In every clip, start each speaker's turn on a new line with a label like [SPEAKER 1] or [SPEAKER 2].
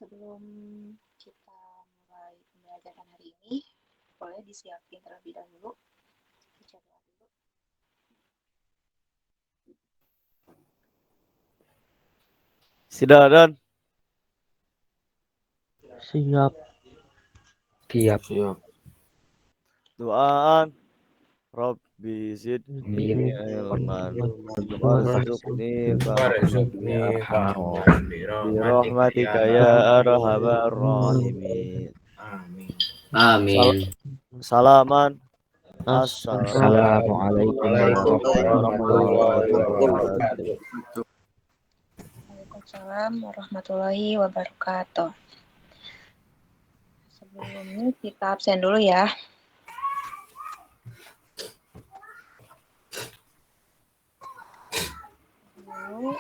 [SPEAKER 1] Sebelum kita mulai pembelajaran hari ini, boleh disiapin terlebih dahulu. Baca doa dulu.
[SPEAKER 2] Sidadan.
[SPEAKER 3] Siap.
[SPEAKER 2] Doaan. Rabbi zidni ilman warzuqni fahman birahmatika ya arhamar rahimin.
[SPEAKER 4] Amin.
[SPEAKER 2] Salaman.
[SPEAKER 3] Assalamualaikum warahmatullahi wabarakatuh.
[SPEAKER 1] Waalaikumsalam warahmatullahi wabarakatuh. Sebelumnya kita absen dulu ya. Dulu.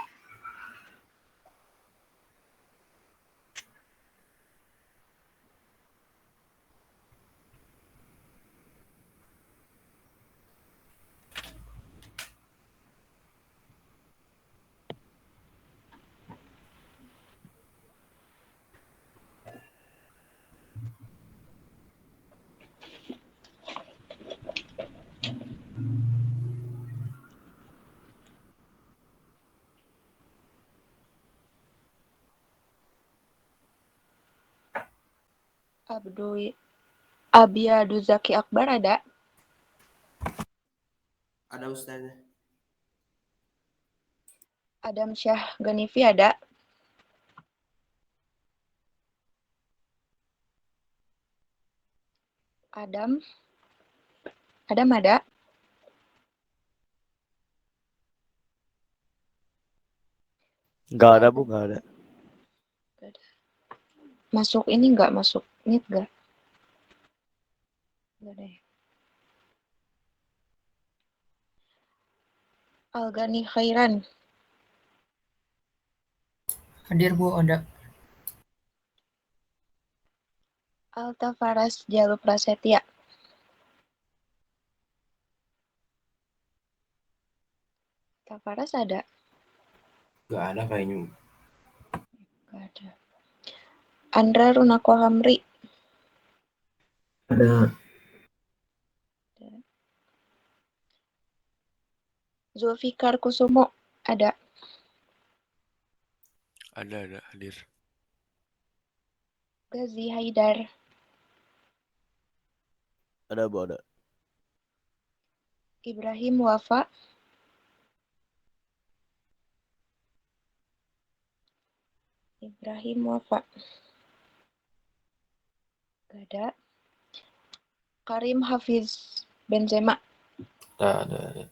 [SPEAKER 1] Abiyadu Zaki Akbar ada?
[SPEAKER 4] Ada Ustazah.
[SPEAKER 1] Adam Syah Ganifi ada? Adam ada?
[SPEAKER 2] Enggak ada, Bu, enggak ada.
[SPEAKER 1] Masuk ini enggak? Masuk Meet enggak? Enggak deh. Algani Khairan.
[SPEAKER 5] Hadir Bu, ada.
[SPEAKER 1] Alta Faras Jalu Prasetya. Alta Faras ada?
[SPEAKER 4] Gak ada kayaknya.
[SPEAKER 1] Gak ada. Andra Runako Hamri.
[SPEAKER 4] Ada.
[SPEAKER 1] Zulfikar Kusumo ada?
[SPEAKER 6] Ada hadir.
[SPEAKER 1] Gazi Haidar.
[SPEAKER 2] Ada, Bu, ada.
[SPEAKER 1] Ibrahim Wafa. Ibrahim Wafa. Gak ada. Karim Hafiz Benzema.
[SPEAKER 4] Ada.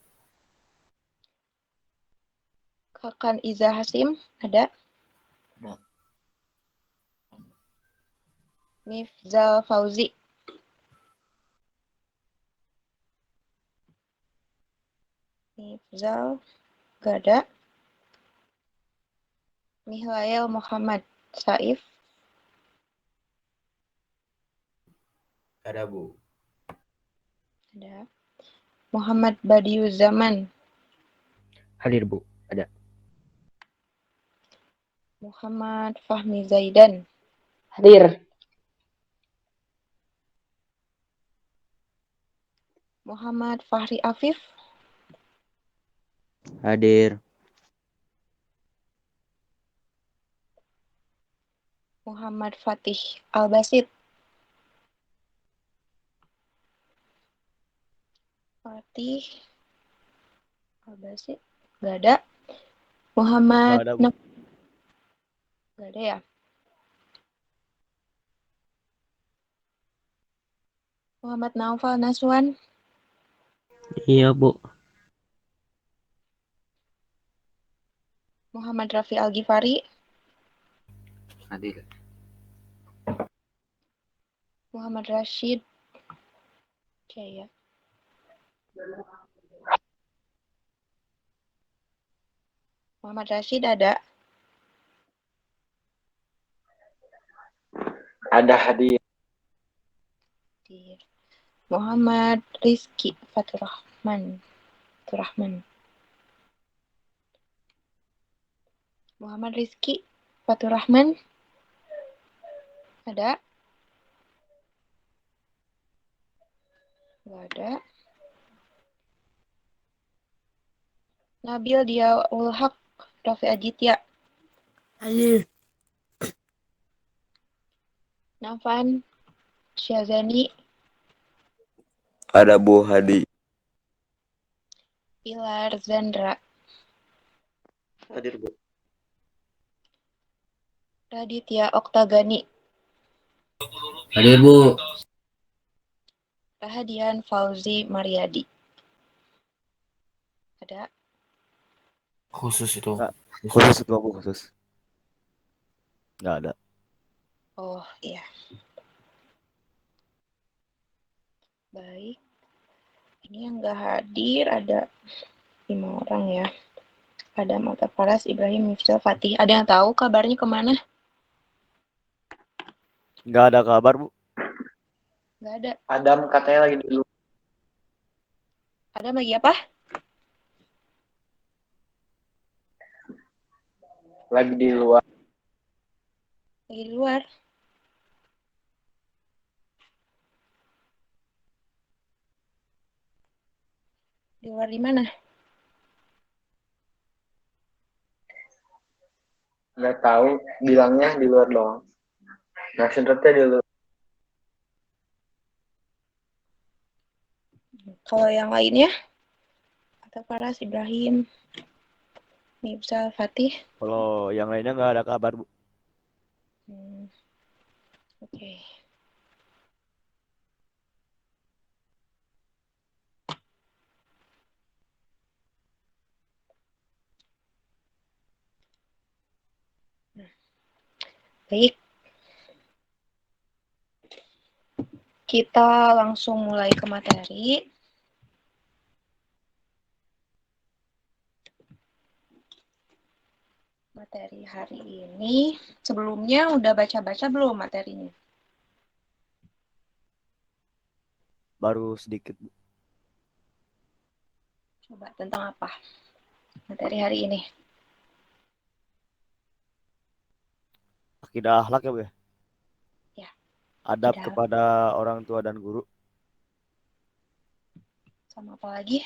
[SPEAKER 1] Kakan Iza Hasim ada? Mifzal Fauzi. Mifzal gak ada. Mihlael Muhammad Saif.
[SPEAKER 4] Ada Bu.
[SPEAKER 1] Ada. Muhammad Badiuzaman.
[SPEAKER 3] Hadir Bu, ada.
[SPEAKER 1] Muhammad Fahmi Zaidan.
[SPEAKER 5] Hadir.
[SPEAKER 1] Muhammad Fahri Afif.
[SPEAKER 3] Hadir.
[SPEAKER 1] Muhammad Fatih Al-Basit. Fatih Al-Basit. Gak ada. Muhammad
[SPEAKER 2] Gak ada, Bu.
[SPEAKER 1] Gak ada ya? Muhammad Naufal Naswan.
[SPEAKER 3] Iya Bu.
[SPEAKER 1] Muhammad Rafi Al-Ghifari.
[SPEAKER 4] Hadir.
[SPEAKER 1] Muhammad Rashid Jaya. Muhammad Rashid ada?
[SPEAKER 4] Ada hadir.
[SPEAKER 1] Muhammad Rizky Faturrahman. Muhammad Rizky Faturrahman. Ada? Nggak ada. Nabil Diaul Haq, Raffi Aditya.
[SPEAKER 5] Hadir.
[SPEAKER 1] Nafan Syazani,
[SPEAKER 2] Ada Bu Hadi.
[SPEAKER 1] Pilar Zandra,
[SPEAKER 3] Hadir, Bu.
[SPEAKER 1] Raditya Oktagani,
[SPEAKER 4] Hadir, Bu.
[SPEAKER 1] Rahadian Fauzi Mariadi. Ada?
[SPEAKER 4] Khusus itu.
[SPEAKER 2] Nggak, khusus itu Bu, khusus. Nggak ada.
[SPEAKER 1] Oh iya. Baik. Ini yang nggak hadir ada 5 orang ya. Ada Mata Faras, Ibrahim, Miftah, Fatih. Ada yang tahu kabarnya kemana?
[SPEAKER 2] Nggak ada kabar Bu.
[SPEAKER 1] Nggak ada.
[SPEAKER 6] Adam katanya lagi dulu.
[SPEAKER 1] Ada lagi apa?
[SPEAKER 6] Lagi di luar.
[SPEAKER 1] Lagi di luar. Di luar di mana?
[SPEAKER 6] Nggak tahu, bilangnya di luar doang. Nah, sebenarnya di luar.
[SPEAKER 1] Kalau yang lainnya? Mata Faras, Ibrahim, Miftah, Fatih.
[SPEAKER 2] Kalau yang lainnya nggak ada kabar Bu.
[SPEAKER 1] Oke. Baik. Kita langsung mulai ke materi. Materi hari ini. Sebelumnya udah baca-baca belum materinya?
[SPEAKER 2] Baru sedikit Bu.
[SPEAKER 1] Coba tentang apa materi hari ini?
[SPEAKER 2] Akidah akhlak ya Bu ya.
[SPEAKER 1] Ya.
[SPEAKER 2] Adab
[SPEAKER 1] Akidah.
[SPEAKER 2] kepada orang tua dan guru.
[SPEAKER 1] Sama apa lagi?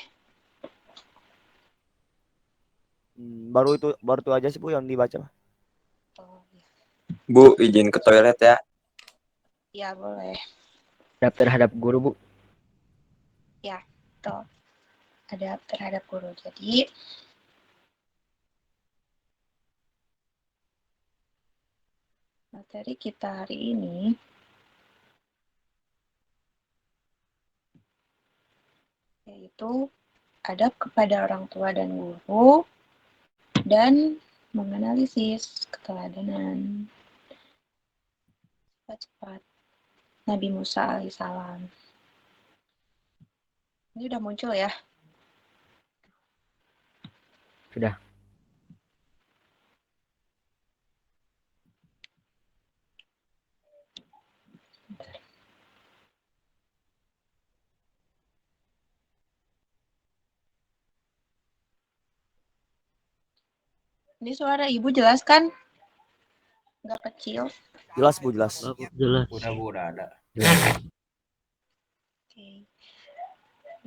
[SPEAKER 2] Baru itu aja sih Bu yang dibaca.
[SPEAKER 1] Oh, ya.
[SPEAKER 4] Bu, izin ke toilet ya.
[SPEAKER 1] Ya, boleh.
[SPEAKER 3] Adab terhadap guru, Bu.
[SPEAKER 1] Ya, betul. Adab terhadap guru. Jadi, materi kita hari ini yaitu adab kepada orang tua dan guru dan menganalisis keteladanan sifat-sifat Nabi Musa alaihissalam. Ini udah muncul ya?
[SPEAKER 3] Sudah.
[SPEAKER 1] Ini suara ibu jelas kan? Nggak kecil.
[SPEAKER 2] Jelas Bu, jelas.
[SPEAKER 3] Jelas.
[SPEAKER 4] Udah ada.
[SPEAKER 1] Oke.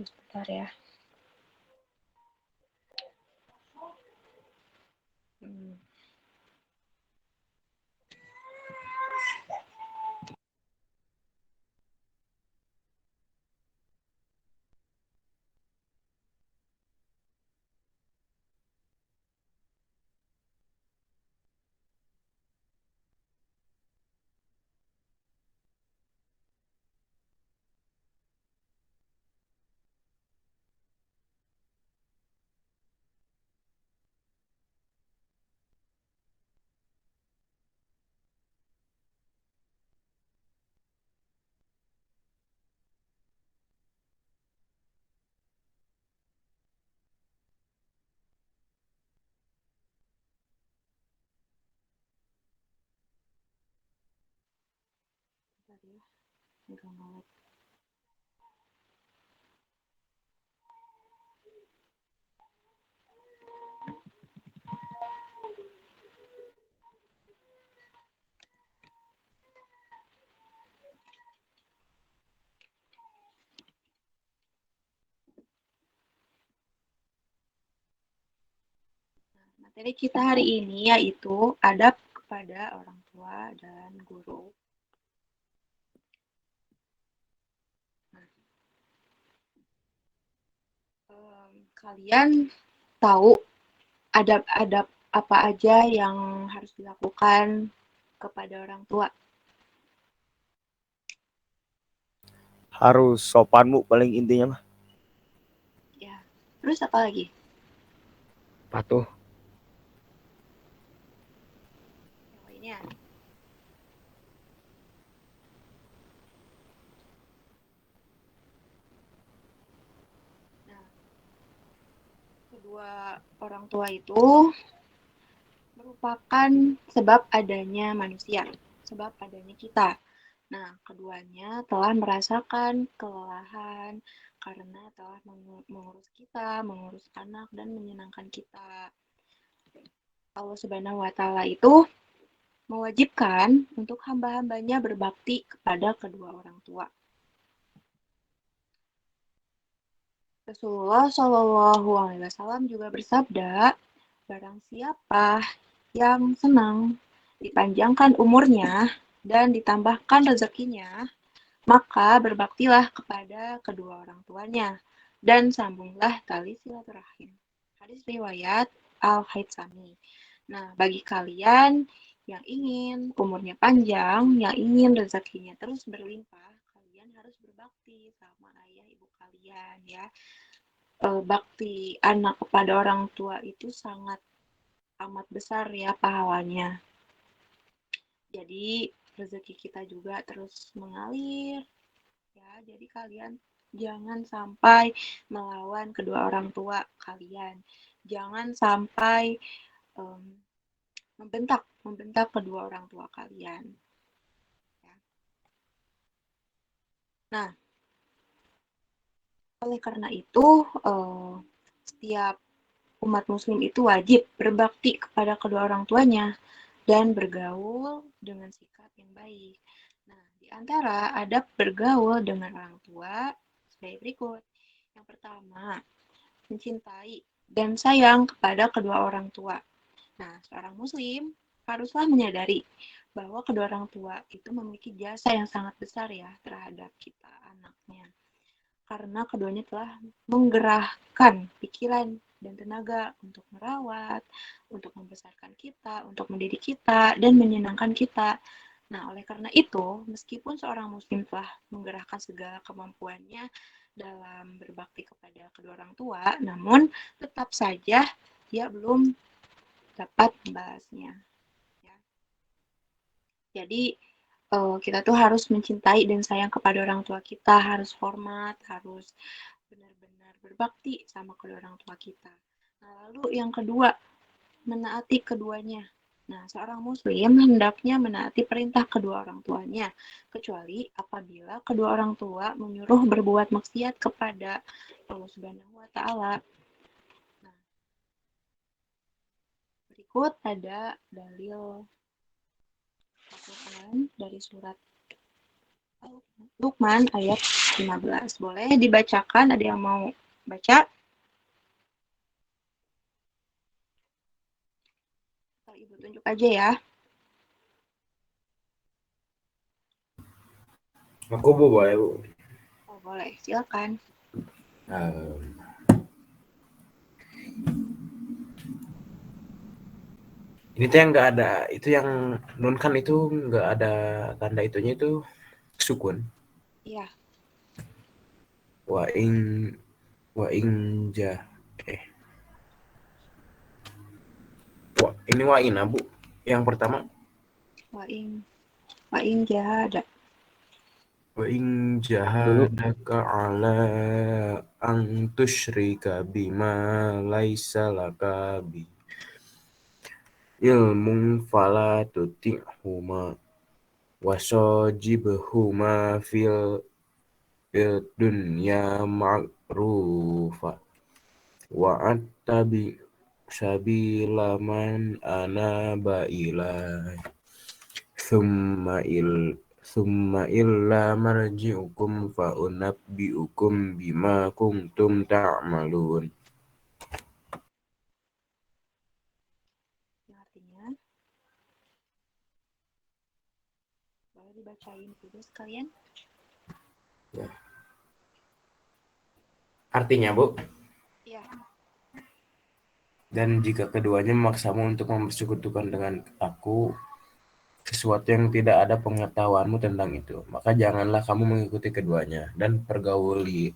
[SPEAKER 1] Sebentar ya. Udah mulai. Materi kita hari ini yaitu adab kepada orang tua dan guru. Kalian tahu adab-adab apa aja yang harus dilakukan kepada orang tua?
[SPEAKER 2] Harus sopan Bu paling intinya mah.
[SPEAKER 1] Ya. Terus apa lagi?
[SPEAKER 3] Patuh.
[SPEAKER 1] Yang lainnya. Nah, kedua orang tua itu merupakan sebab adanya manusia, sebab adanya kita. Nah, keduanya telah merasakan kelelahan karena telah mengurus kita, mengurus anak, dan menyenangkan kita. Allah Subhanahu wa Ta'ala itu mewajibkan untuk hamba-hambanya berbakti kepada kedua orang tua. Rasulullah Shallallahu Alaihi Wasallam juga bersabda, barang siapa yang senang dipanjangkan umurnya dan ditambahkan rezekinya, maka berbaktilah kepada kedua orang tuanya dan sambunglah tali silaturahim. Hadis riwayat Al-Haytsami. Nah, bagi kalian yang ingin umurnya panjang, yang ingin rezekinya terus berlimpah, kalian harus berbakti sama ayah ibu kalian ya. Bakti anak kepada orang tua itu sangat amat besar ya pahalanya. Jadi rezeki kita juga terus mengalir ya. Jadi kalian jangan sampai melawan kedua orang tua kalian. Jangan sampai membentak kedua orang tua kalian. Ya. Nah, oleh karena itu setiap umat muslim itu wajib berbakti kepada kedua orang tuanya dan bergaul dengan sikap yang baik. Nah, di antara adab bergaul dengan orang tua sebagai berikut. Yang pertama, mencintai dan sayang kepada kedua orang tua. Nah, seorang muslim haruslah menyadari bahwa kedua orang tua itu memiliki jasa yang sangat besar ya terhadap kita anaknya. Karena keduanya telah menggerakkan pikiran dan tenaga untuk merawat, untuk membesarkan kita, untuk mendidik kita, dan menyenangkan kita. Nah, oleh karena itu, meskipun seorang muslim telah menggerakkan segala kemampuannya dalam berbakti kepada kedua orang tua, namun tetap saja dia belum dapat membalasnya. Ya. Jadi, kita tuh harus mencintai dan sayang kepada orang tua kita, harus hormat, harus benar-benar berbakti sama kedua orang tua kita. Nah, lalu yang kedua, menaati keduanya. Nah, seorang muslim hendaknya menaati perintah kedua orang tuanya, kecuali apabila kedua orang tua menyuruh berbuat maksiat kepada Allah Subhanahu wa Ta'ala. Nah, berikut ada dalil Al-Quran dari surat Luqman ayat 15. Boleh dibacakan? Ada yang mau baca? Ibu tunjuk aja ya.
[SPEAKER 4] Aku boleh Bu.
[SPEAKER 1] Oh, boleh, silakan.
[SPEAKER 4] Ini tuh yang nggak ada, itu yang nun kan itu nggak ada tanda itunya itu sukun.
[SPEAKER 1] Iya.
[SPEAKER 4] Wa ing jah ini wa ina Bu. Yang pertama
[SPEAKER 1] Wa ing jahada.
[SPEAKER 4] wa ing jahadaka ala ang tusyrika bima laisa laka bi ilmun fala tuti'huma wasajibhuma fil dunya ma'rufa wa attabi sabila man anaba ilai summa illa marji'ukum fa unabbi'ukum bima kuntum ta'malun.
[SPEAKER 1] Boleh dibacain dulu sekalian?
[SPEAKER 4] Artinya, Bu,
[SPEAKER 1] Iya.
[SPEAKER 4] dan jika keduanya memaksamu untuk mempersekutukan dengan aku sesuatu yang tidak ada pengetahuanmu tentang itu, maka janganlah kamu mengikuti keduanya dan pergaulilah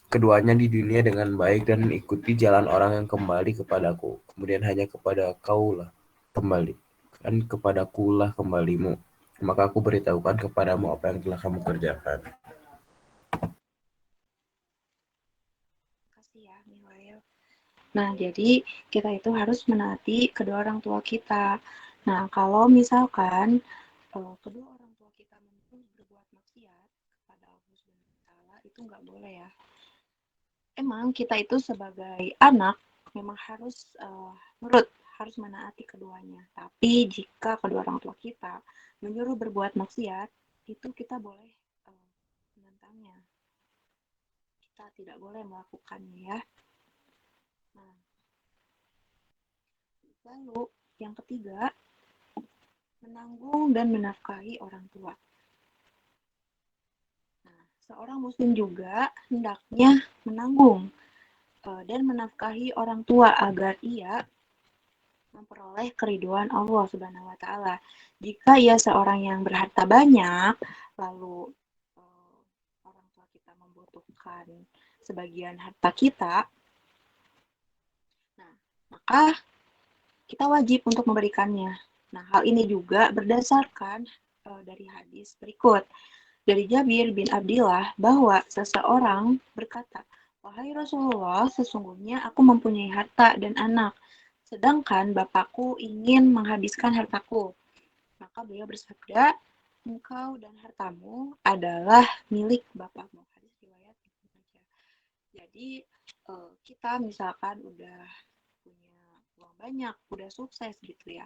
[SPEAKER 4] keduanya di dunia dengan baik dan ikuti jalan orang yang kembali kepadaku. Kemudian hanya kepada kaulah kembali, kan kepadakulah kembalimu. Maka aku beritahukan kepadamu apa yang telah kamu kerjakan.
[SPEAKER 1] Kasih ya, Mihail. Nah, jadi kita itu harus menaati kedua orang tua kita. Nah, kalau misalkan kedua orang tua kita berbuat maksiat kepada Allah Subhanahu wa Ta'ala, itu nggak boleh ya. Emang kita itu sebagai anak memang harus nurut, harus menaati keduanya. Tapi jika kedua orang tua kita menyuruh berbuat maksiat, itu kita boleh menentangnya. Kita tidak boleh melakukannya ya. Nah, lalu yang ketiga, menanggung dan menafkahi orang tua. Nah, seorang muslim juga hendaknya menanggung dan menafkahi orang tua agar ia memperoleh keriduan Allah Subhanahu wa Ta'ala. Jika ia seorang yang berharta banyak, lalu orang tua kita membutuhkan sebagian harta kita, nah, maka kita wajib untuk memberikannya. Nah, hal ini juga berdasarkan dari hadis berikut. Dari Jabir bin Abdillah bahwa seseorang berkata, "Wahai Rasulullah, sesungguhnya aku mempunyai harta dan anak, sedangkan bapakku ingin menghabiskan hartaku." Maka beliau bersabda, "Engkau dan hartamu adalah milik bapakmu." Hadis riwayat Ibnu Majah. Jadi kita misalkan udah punya uang banyak, udah sukses gitu ya.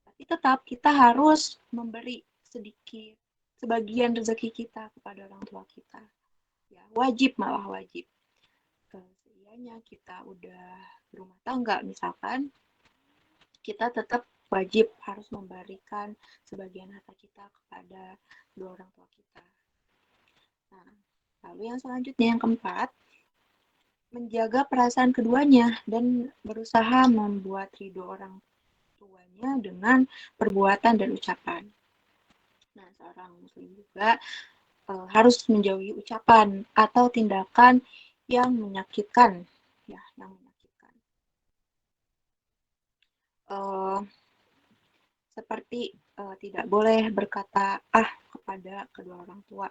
[SPEAKER 1] Tapi tetap kita harus memberi sedikit, sebagian rezeki kita kepada orang tua kita. Ya, wajib, malah wajib. Seianya kita udah berumah tangga misalkan, kita tetap wajib harus memberikan sebagian harta kita kepada kedua orang tua kita. Nah, lalu yang selanjutnya yang keempat, menjaga perasaan keduanya dan berusaha membuat ridho orang tuanya dengan perbuatan dan ucapan. Nah, seorang muslim juga harus menjauhi ucapan atau tindakan yang menyakitkan, ya, yang menyakitkan. Seperti tidak boleh berkata kepada kedua orang tua,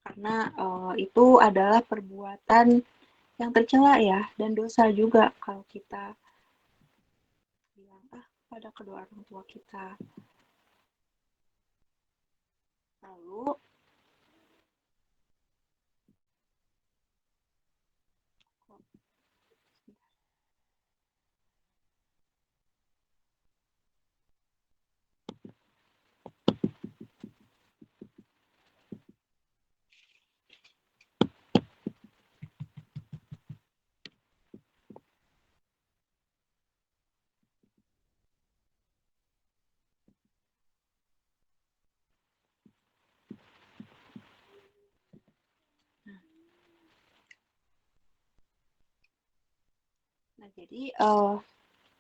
[SPEAKER 1] karena itu adalah perbuatan yang tercela ya, dan dosa juga kalau kita bilang kepada kedua orang tua kita. Lalu Nah, jadi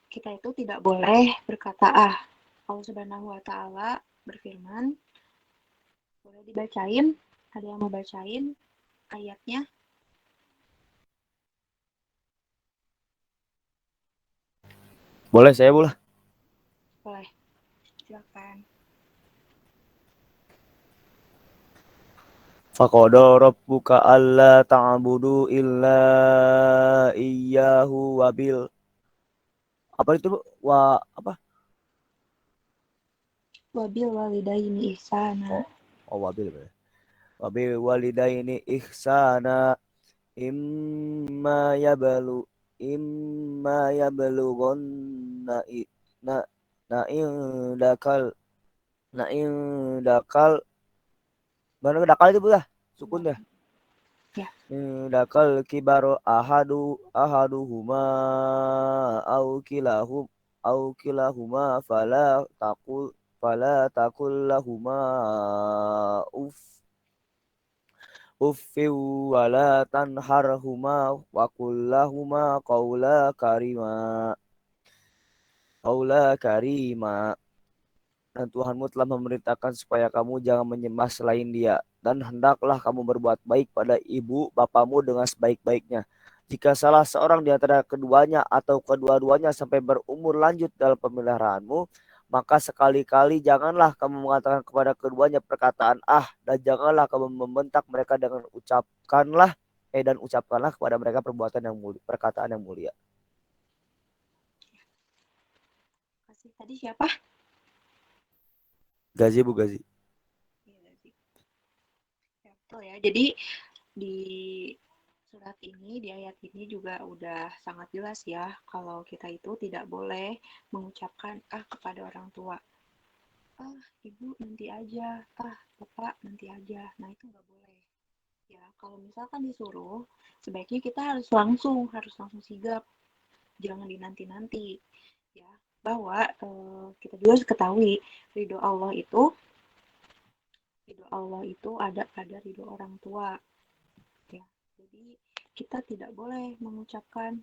[SPEAKER 1] kita itu tidak boleh berkata Allah Subhanahu wa Ta'ala berfirman, boleh dibacain? Ada yang mau bacain ayatnya?
[SPEAKER 2] Boleh, saya boleh.
[SPEAKER 1] Boleh, silakan.
[SPEAKER 2] Faqada rabbuka alla ta'budu illa iyyahu wabil. Apa itu, Bu? Apa?
[SPEAKER 1] Wabil walidaini ihsana.
[SPEAKER 2] Wabil. Wabil walidaini ihsana imma yablughanna indakal mana dakal itu, Bu, sukun dah.
[SPEAKER 1] Ya.
[SPEAKER 2] Dakal kibaru ahaduhuma au kilahum au kilahuma fala taqul lahuma uff uffiw wala tanharhuma wa qul lahuma qaula karima. Dan Tuhanmu telah memerintahkan supaya kamu jangan menyembah selain Dia, dan hendaklah kamu berbuat baik pada ibu bapamu dengan sebaik-baiknya. Jika salah seorang di antara keduanya atau kedua-duanya sampai berumur lanjut dalam pemeliharaanmu, maka sekali-kali janganlah kamu mengatakan kepada keduanya perkataan dan janganlah kamu membentak mereka dengan ucapkanlah kepada mereka perkataan yang mulia.
[SPEAKER 1] Kasih tadi siapa?
[SPEAKER 2] Gazi Bu Gazi.
[SPEAKER 1] Iya, Gazi. Ya, betul ya. Jadi di surat ini, di ayat ini juga udah sangat jelas ya, kalau kita itu tidak boleh mengucapkan kepada orang tua. Ibu nanti aja, bapak nanti aja. Nah, itu nggak boleh. Ya, kalau misalkan disuruh, sebaiknya kita harus langsung sigap. Jangan dinanti-nanti. Ya, bahwa kita juga harus ketahui ridho Allah itu ada pada ridho orang tua. Ya, jadi kita tidak boleh mengucapkan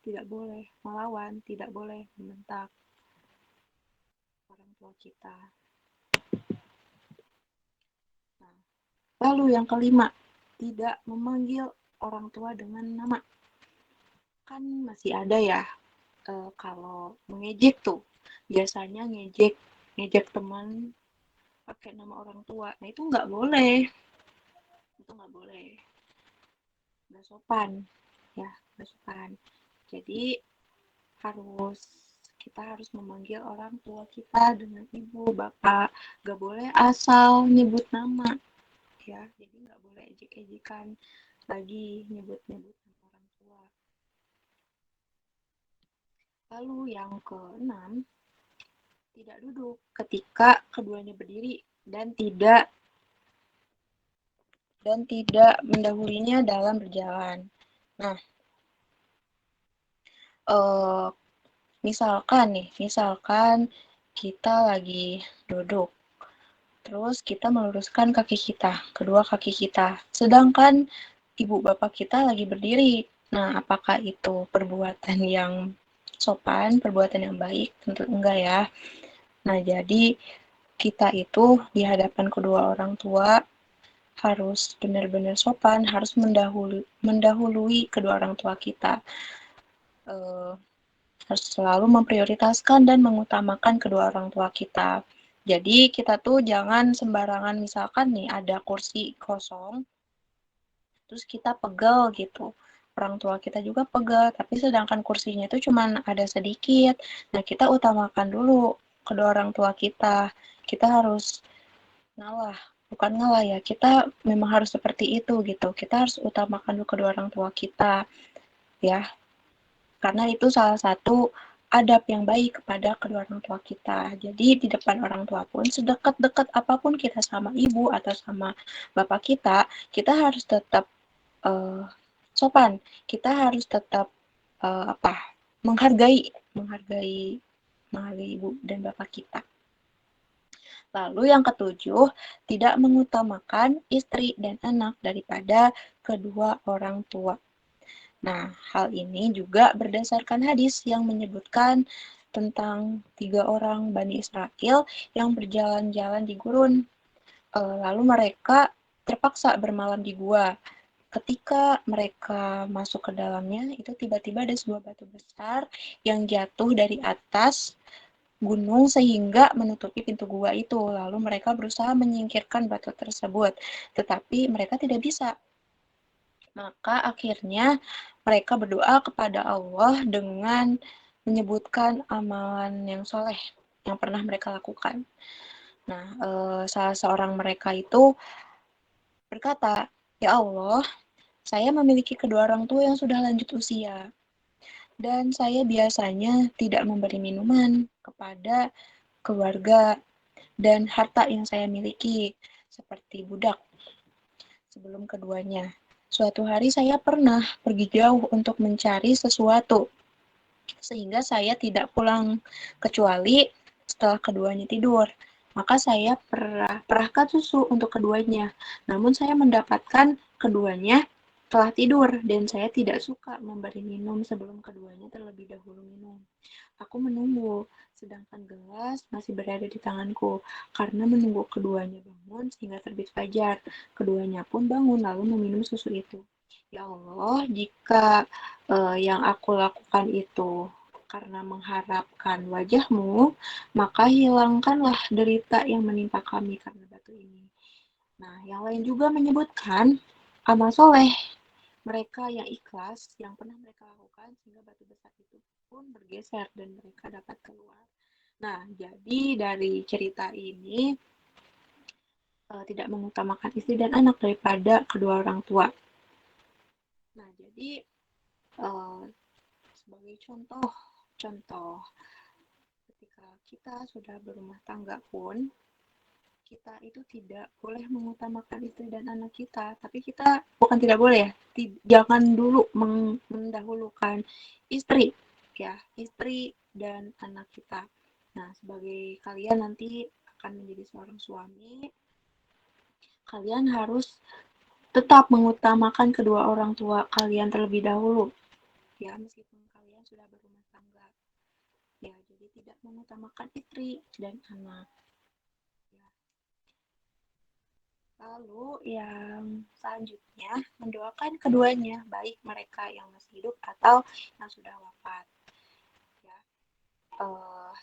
[SPEAKER 1] tidak boleh melawan, tidak boleh membentak orang tua kita. Nah, lalu yang kelima, tidak memanggil orang tua dengan nama. Kan masih ada ya, kalau mengejek tuh, biasanya ngejek teman pakai nama orang tua. Nah, itu nggak boleh. Nggak sopan. Ya, nggak sopan. Jadi, kita harus memanggil orang tua kita dengan ibu, bapak. Nggak boleh asal nyebut nama. Ya, jadi nggak boleh ejek-ejekan lagi nyebut-nyebut nama orang tua. Lalu yang keenam, tidak duduk ketika keduanya berdiri dan tidak mendahulunya dalam berjalan. Nah, misalkan kita lagi duduk, terus kita meluruskan kedua kaki kita, sedangkan ibu bapak kita lagi berdiri. Nah, apakah itu perbuatan yang sopan, perbuatan yang baik? Tentu enggak ya. Nah, jadi kita itu di hadapan kedua orang tua harus benar-benar sopan, harus mendahului kedua orang tua kita. Harus selalu memprioritaskan dan mengutamakan kedua orang tua kita. Jadi kita tuh jangan sembarangan, misalkan nih ada kursi kosong, terus kita pegel gitu. Orang tua kita juga pegel, tapi sedangkan kursinya itu cuma ada sedikit. Nah, kita utamakan dulu kedua orang tua kita. Kita harus bukan ngalah ya, kita memang harus seperti itu gitu. Kita harus utamakan dulu kedua orang tua kita, ya. Karena itu salah satu adab yang baik kepada kedua orang tua kita. Jadi di depan orang tua pun, sedekat-dekat apapun kita sama ibu atau sama bapak kita harus tetap sopan. Kita harus tetap menghargai ibu dan bapak kita. Lalu yang ketujuh, tidak mengutamakan istri dan anak daripada kedua orang tua. Nah, hal ini juga berdasarkan hadis yang menyebutkan tentang 3 orang Bani Israel yang berjalan-jalan di gurun. Lalu mereka terpaksa bermalam di gua. Ketika mereka masuk ke dalamnya, itu tiba-tiba ada sebuah batu besar yang jatuh dari atas gunung sehingga menutupi pintu gua itu. Lalu mereka berusaha menyingkirkan batu tersebut, tetapi mereka tidak bisa. Maka akhirnya mereka berdoa kepada Allah dengan menyebutkan amalan yang soleh yang pernah mereka lakukan. Nah, salah seorang mereka itu berkata, "Ya Allah, saya memiliki kedua orang tua yang sudah lanjut usia, dan saya biasanya tidak memberi minuman kepada keluarga dan harta yang saya miliki, seperti budak. Sebelum keduanya, suatu hari saya pernah pergi jauh untuk mencari sesuatu. sehingga saya tidak pulang kecuali setelah keduanya tidur. Maka saya perahkan susu untuk keduanya. Namun saya mendapatkan keduanya telah tidur dan saya tidak suka memberi minum sebelum keduanya terlebih dahulu minum. Aku menunggu, sedangkan gelas masih berada di tanganku karena menunggu keduanya bangun sehingga terbit fajar. Keduanya pun bangun lalu meminum susu itu. Ya Allah, jika yang aku lakukan itu karena mengharapkan wajahmu, maka hilangkanlah derita yang menimpa kami karena batu ini. Nah, yang lain juga menyebutkan amal soleh mereka yang ikhlas, yang pernah mereka lakukan, sehingga batu besar itu pun bergeser dan mereka dapat keluar. Nah, jadi dari cerita ini tidak mengutamakan istri dan anak daripada kedua orang tua. Nah, jadi sebagai contoh ketika kita sudah berumah tangga pun kita itu tidak boleh mengutamakan istri dan anak kita, tapi kita bukan tidak boleh ya, jangan dulu mendahulukan istri ya, istri dan anak kita. Nah, sebagai kalian nanti akan menjadi seorang suami, kalian harus tetap mengutamakan kedua orang tua kalian terlebih dahulu ya, meskipun kalian sudah berumah tangga ya, jadi tidak mengutamakan istri dan anak ya. Lalu yang selanjutnya mendoakan keduanya, baik mereka yang masih hidup atau yang sudah wafat ya.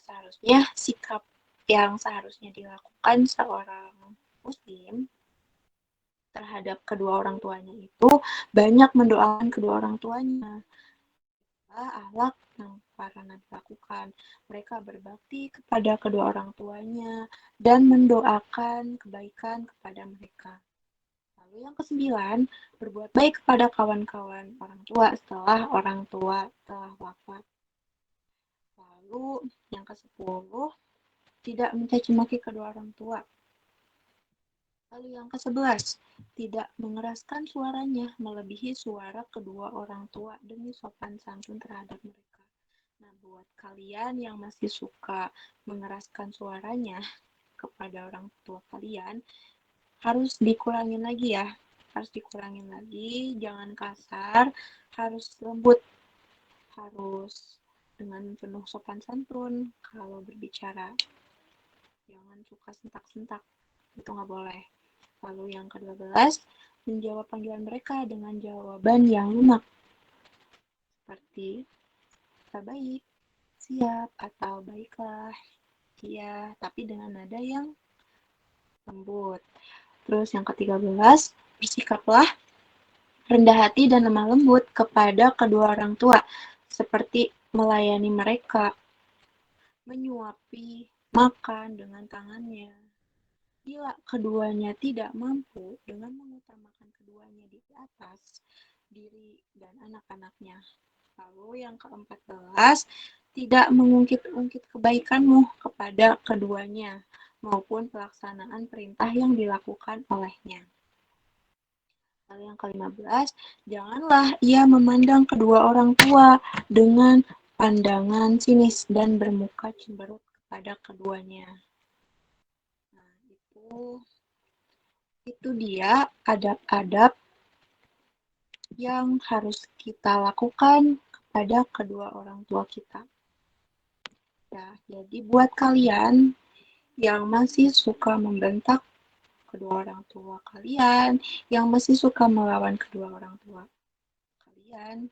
[SPEAKER 1] Seharusnya sikap yang seharusnya dilakukan seorang muslim terhadap kedua orang tuanya itu banyak mendoakan kedua orang tuanya. Akhlak yang para nabi lakukan. Mereka berbakti kepada kedua orang tuanya dan mendoakan kebaikan kepada mereka. Lalu yang ke-9, berbuat baik kepada kawan-kawan orang tua setelah orang tua telah wafat. Lalu yang ke-10, tidak mencaci maki kedua orang tua. Lalu yang ke-11, tidak mengeraskan suaranya melebihi suara kedua orang tua demi sopan santun terhadap mereka. Nah, buat kalian yang masih suka mengeraskan suaranya kepada orang tua kalian, harus dikurangin lagi ya. Harus dikurangin lagi, jangan kasar, harus lembut, harus dengan penuh sopan santun kalau berbicara. Jangan suka sentak-sentak, itu nggak boleh. Lalu yang ke-12, menjawab panggilan mereka dengan jawaban yang lunak. Seperti, baik, siap, atau baiklah, iya, tapi dengan nada yang lembut. Terus yang ke-13, bersikaplah rendah hati dan lemah lembut kepada kedua orang tua, seperti melayani mereka, menyuapi makan dengan tangannya. Bila keduanya tidak mampu dengan mengutamakan keduanya di atas diri dan anak-anaknya. Lalu yang ke-14, tidak mengungkit-ungkit kebaikanmu kepada keduanya maupun pelaksanaan perintah yang dilakukan olehnya. Lalu yang ke-15, janganlah ia memandang kedua orang tua dengan pandangan sinis dan bermuka cemberut kepada keduanya. Nah, itu dia adab-adab yang harus kita lakukan kepada kedua orang tua kita. Ya, jadi buat kalian yang masih suka membentak kedua orang tua kalian, yang masih suka melawan kedua orang tua kalian,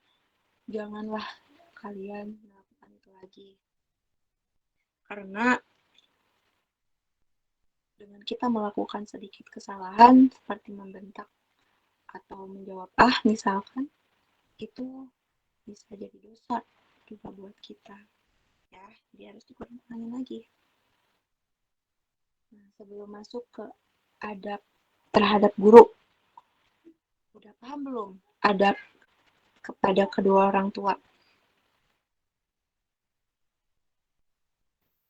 [SPEAKER 1] janganlah kalian melakukan itu lagi. Karena dengan kita melakukan sedikit kesalahan seperti membentak atau menjawab misalkan, itu bisa jadi dosa juga buat kita ya, jadi harus dikurangin lagi. Nah, sebelum masuk ke adab terhadap guru, udah paham belum adab kepada kedua orang tua?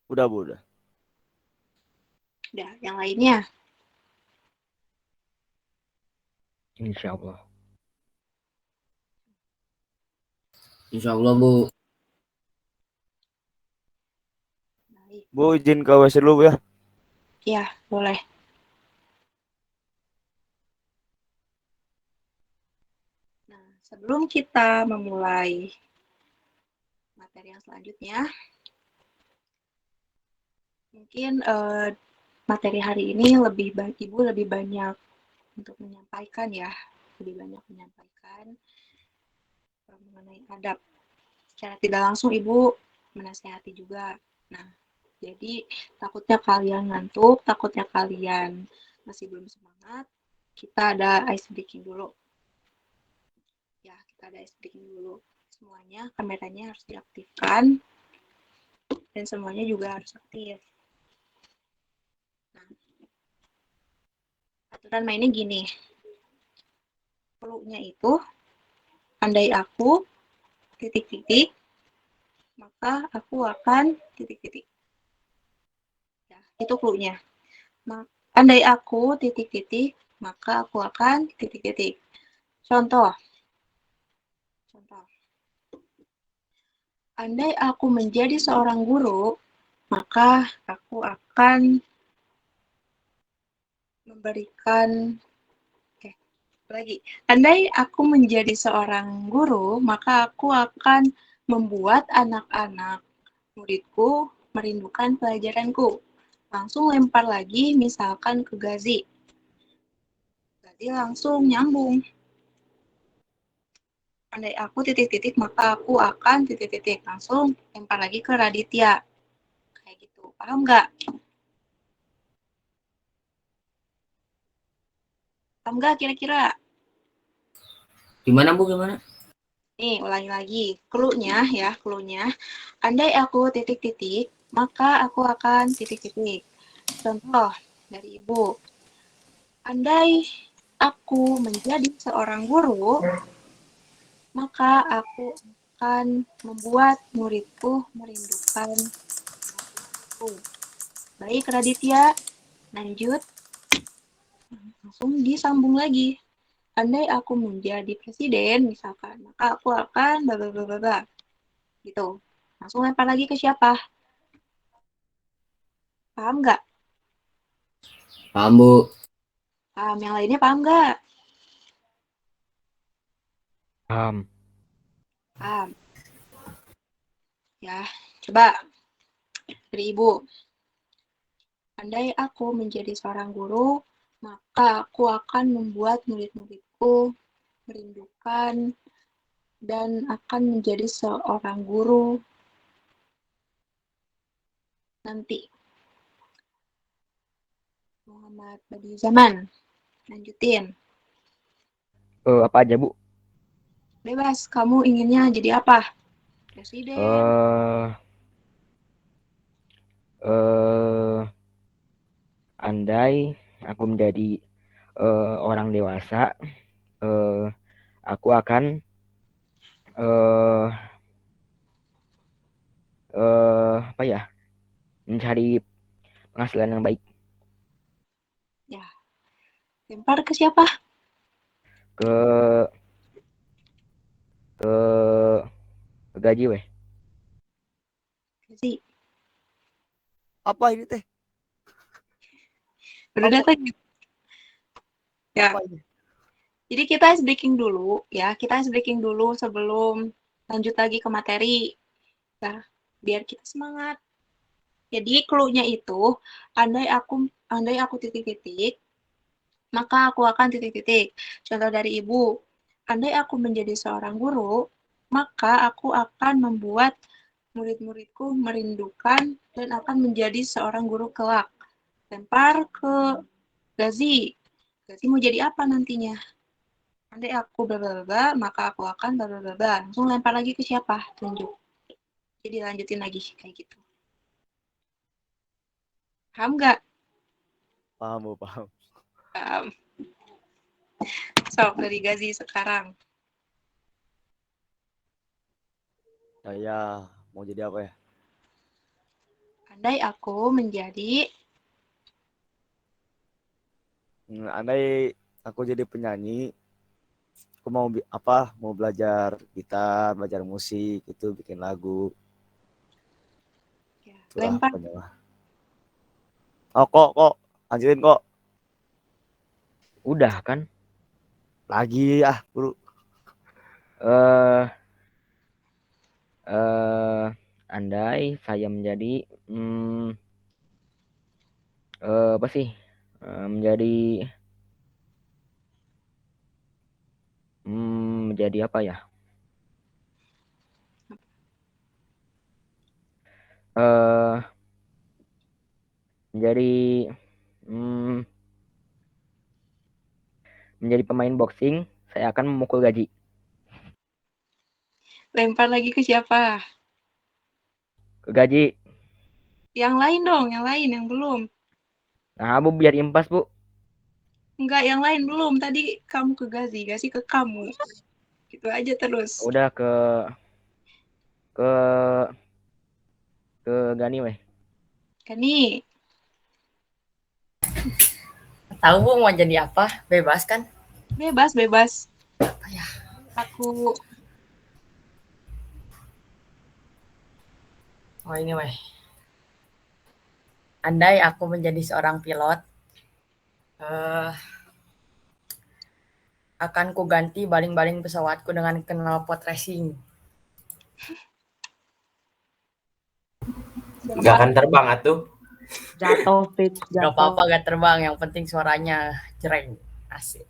[SPEAKER 2] Udah, Bu, udah.
[SPEAKER 1] Udah, yang lainnya?
[SPEAKER 3] Insya Allah.
[SPEAKER 7] Insya Allah, Bu.
[SPEAKER 1] Baik.
[SPEAKER 2] Bu, izin ke WC dulu ya.
[SPEAKER 1] Ya, boleh. Nah, sebelum kita memulai materi yang selanjutnya, mungkin materi hari ini Ibu lebih banyak untuk menyampaikan ya, lebih banyak menyampaikan mengenai adab. Secara tidak langsung Ibu menasehati juga. Nah, jadi takutnya kalian ngantuk, takutnya kalian masih belum semangat, kita ada ice breaking dulu. Ya, kita ada ice breaking dulu. Semuanya kameranya harus diaktifkan dan semuanya juga harus aktif. Nah, aturan mainnya gini. Clue-nya itu, andai aku titik-titik, maka aku akan titik-titik. Ya, itu clue-nya. Andai aku titik-titik, maka aku akan titik-titik. Contoh. Andai aku menjadi seorang guru, maka aku akan memberikan lagi. Andai aku menjadi seorang guru, maka aku akan membuat anak-anak muridku merindukan pelajaranku. Langsung lempar lagi, misalkan ke Gazi. Gazi langsung nyambung. Andai aku titik-titik, maka aku akan titik-titik. Langsung lempar lagi ke Raditya. Kayak gitu. Paham nggak? Paham nggak kira-kira?
[SPEAKER 5] Gimana Bu, gimana?
[SPEAKER 1] Nih, ulangi lagi. Clue-nya ya, clue-nya. Andai aku titik-titik, maka aku akan titik-titik. Contoh dari Ibu. Andai aku menjadi seorang guru, maka aku akan membuat muridku merindukan pelajaranku. Baik, Raditya. Lanjut. Langsung disambung lagi. Andai aku menjadi presiden, misalkan, maka aku akan bla gitu. Langsung lempar lagi ke siapa? Paham nggak?
[SPEAKER 5] Paham Bu.
[SPEAKER 1] Paham. Yang lainnya paham nggak?
[SPEAKER 3] Paham.
[SPEAKER 1] Paham. Ya, coba dari Ibu. Andai aku menjadi seorang guru, maka aku akan membuat murid-muridku merindukan dan akan menjadi seorang guru nanti. Muhammad Badiuzzama. Lanjutin.
[SPEAKER 3] Apa aja Bu?
[SPEAKER 1] Bebas, kamu inginnya jadi apa? Presiden.
[SPEAKER 3] Eh eh Andai aku menjadi orang dewasa, eh aku akan eh apa ya? Mencari penghasilan yang baik
[SPEAKER 1] Ya, lempar ke siapa?
[SPEAKER 3] ke ke ke gaji weh.
[SPEAKER 1] Gazi.
[SPEAKER 2] Apa ini teh?
[SPEAKER 1] Udah
[SPEAKER 2] Apa?
[SPEAKER 1] datang? Ya.
[SPEAKER 2] Apa ini?
[SPEAKER 1] Jadi kita ice breaking dulu ya. Kita ice breaking dulu sebelum lanjut lagi ke materi. Ya, biar kita semangat. Jadi clue-nya itu andai aku titik-titik, maka aku akan titik-titik. Contoh dari Ibu, andai aku menjadi seorang guru, maka aku akan membuat murid-muridku merindukan dan akan menjadi seorang guru kelak. Lempar ke Gazi. Gazi mau jadi apa nantinya? Andai aku bla bla bla, maka aku akan bla bla bla. Langsung lempar lagi ke siapa? Tunjuk. Jadi lanjutin lagi kayak gitu. Paham nggak?
[SPEAKER 2] Paham, Bu, paham.
[SPEAKER 1] Um, so, dari Gazi sekarang.
[SPEAKER 2] Saya mau jadi apa ya?
[SPEAKER 1] Andai aku menjadi
[SPEAKER 2] Andai aku jadi penyanyi, aku mau apa? Mau belajar gitar, belajar musik, itu bikin lagu.
[SPEAKER 1] ya,
[SPEAKER 2] Itulah
[SPEAKER 1] Lempar.
[SPEAKER 2] pokoknya mah. Oh kok lanjutin kok.
[SPEAKER 3] Udah kan?
[SPEAKER 2] Lagi guru.
[SPEAKER 3] Eh eh andai saya menjadi apa sih? Menjadi apa ya? Eh menjadi mm, menjadi pemain boxing, saya akan memukul gaji.
[SPEAKER 1] Lempar lagi ke siapa?
[SPEAKER 3] Ke gaji.
[SPEAKER 1] Yang lain dong, yang lain, yang belum.
[SPEAKER 3] Nah, Bu biar impas, Bu.
[SPEAKER 1] Enggak, yang lain belum. Tadi kamu ke Gazi, Gazi ke kamu. Gitu aja terus.
[SPEAKER 3] Udah ke Gani weh.
[SPEAKER 1] Gani,
[SPEAKER 7] Tahu Bu mau jadi apa? Bebas kan?
[SPEAKER 1] bebas.
[SPEAKER 7] Apa ya?
[SPEAKER 1] Aku
[SPEAKER 7] Oh ini weh. Andai aku menjadi seorang pilot, akan ku ganti baling-baling pesawatku dengan knalpot racing.
[SPEAKER 4] Gak akan terbang atuh.
[SPEAKER 8] Jatuh, Fitz,
[SPEAKER 7] Gak
[SPEAKER 8] jatuh.
[SPEAKER 7] apa-apa gak terbang, yang penting suaranya jreng. Asik.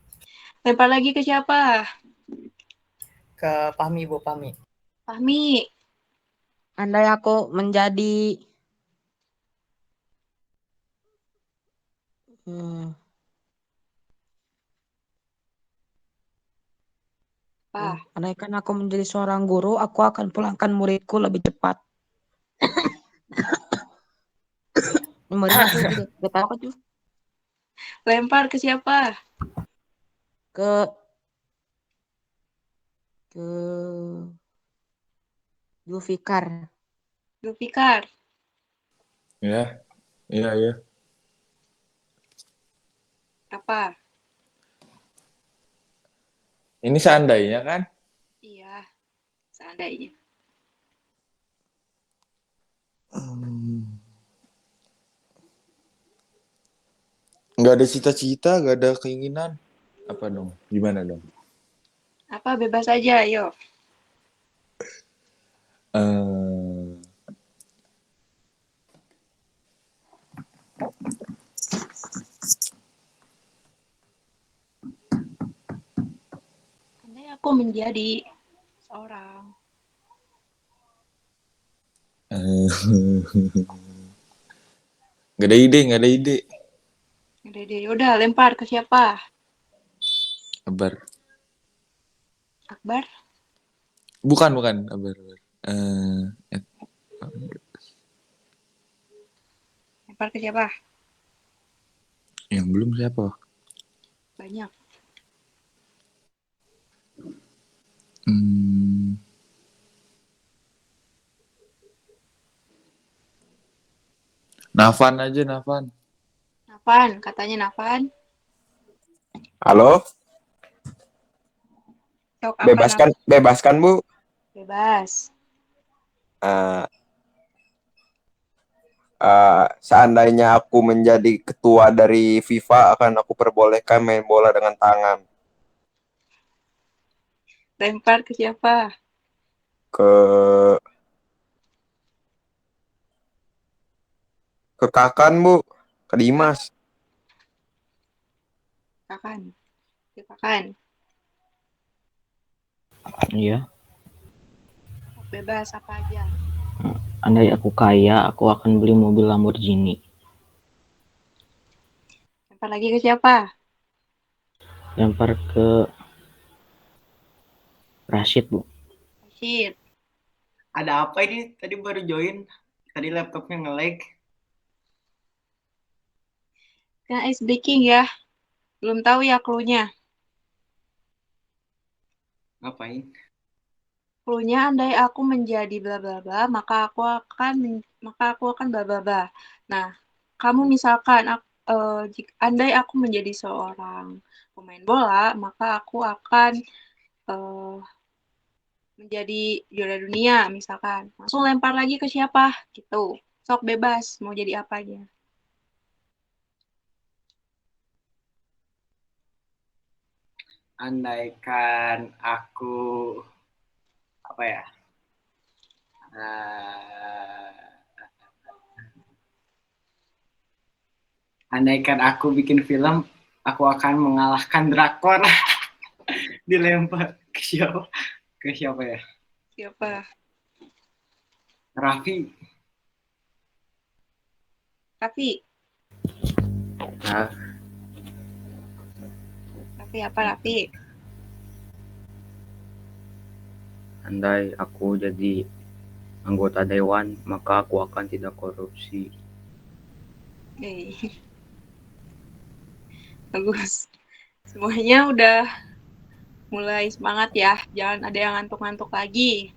[SPEAKER 1] lempar lagi ke siapa?
[SPEAKER 7] Ke Pahmi Bu Pahmi.
[SPEAKER 1] Fahmi,
[SPEAKER 8] Andai aku menjadi
[SPEAKER 1] apa?
[SPEAKER 8] andaikan aku menjadi seorang guru, aku akan pulangkan muridku lebih cepat. Muridnya aku tidak tahu kan tuh.
[SPEAKER 1] Lempar ke siapa?
[SPEAKER 8] Ke Zulfikar.
[SPEAKER 1] Zulfikar.
[SPEAKER 9] Ya, iya.
[SPEAKER 1] Apa?
[SPEAKER 9] Ini seandainya kan?
[SPEAKER 1] Iya, seandainya.
[SPEAKER 9] Nggak ada cita-cita, nggak ada keinginan. Apa dong? Gimana dong?
[SPEAKER 1] Apa bebas aja, ayo.
[SPEAKER 9] Eh,
[SPEAKER 1] Andai aku menjadi seorang.
[SPEAKER 9] nggak ada ide.
[SPEAKER 1] Udah, lempar ke siapa?
[SPEAKER 9] Kabar.
[SPEAKER 1] Akbar?
[SPEAKER 9] Bukan. Kabar.
[SPEAKER 1] Lempar ke siapa?
[SPEAKER 9] Yang belum siapa?
[SPEAKER 1] Banyak.
[SPEAKER 9] Nafan aja, Nafan.
[SPEAKER 1] Nafan, katanya Nafan.
[SPEAKER 6] Halo,
[SPEAKER 1] Sok apa
[SPEAKER 6] bebaskan Bu.
[SPEAKER 1] Bebas.
[SPEAKER 6] Seandainya aku menjadi ketua dari FIFA, akan aku perbolehkan main bola dengan tangan.
[SPEAKER 1] Lempar ke siapa?
[SPEAKER 6] Ke Kakan Bu, ke Dimas.
[SPEAKER 1] Kakan. Ke Kakan.
[SPEAKER 10] Iya,
[SPEAKER 1] Bebas apa aja.
[SPEAKER 10] andai aku kaya, aku akan beli mobil Lamborghini.
[SPEAKER 1] Lempar lagi ke siapa?
[SPEAKER 10] Lempar ke Rashid, Bu.
[SPEAKER 1] Rashid.
[SPEAKER 7] Ada apa ini? Tadi baru join. Tadi laptopnya nge-lag.
[SPEAKER 1] Kan ice breaking ya. Belum tahu ya clue-nya.
[SPEAKER 7] Ngapain?
[SPEAKER 1] Clue-nya andai aku menjadi bla bla bla, maka aku akan bla bla bla. Nah, kamu misalkan andai aku menjadi seorang pemain bola, maka aku akan menjadi juara dunia misalkan. Langsung lempar lagi ke siapa? Gitu. Sok bebas, mau jadi apa aja.
[SPEAKER 7] Andaikan aku apa ya? Eh, andaikan aku bikin film, aku akan mengalahkan drakor. Dilempar ke siapa? Ke siapa ya?
[SPEAKER 1] Siapa?
[SPEAKER 7] Raffi.
[SPEAKER 1] Raffi.
[SPEAKER 5] Nah,
[SPEAKER 1] Raffi apa Raffi?
[SPEAKER 10] Andai aku jadi anggota dewan, maka aku akan tidak korupsi.
[SPEAKER 1] Oke. Bagus. Semuanya udah mulai semangat ya. Jangan ada yang ngantuk-ngantuk lagi.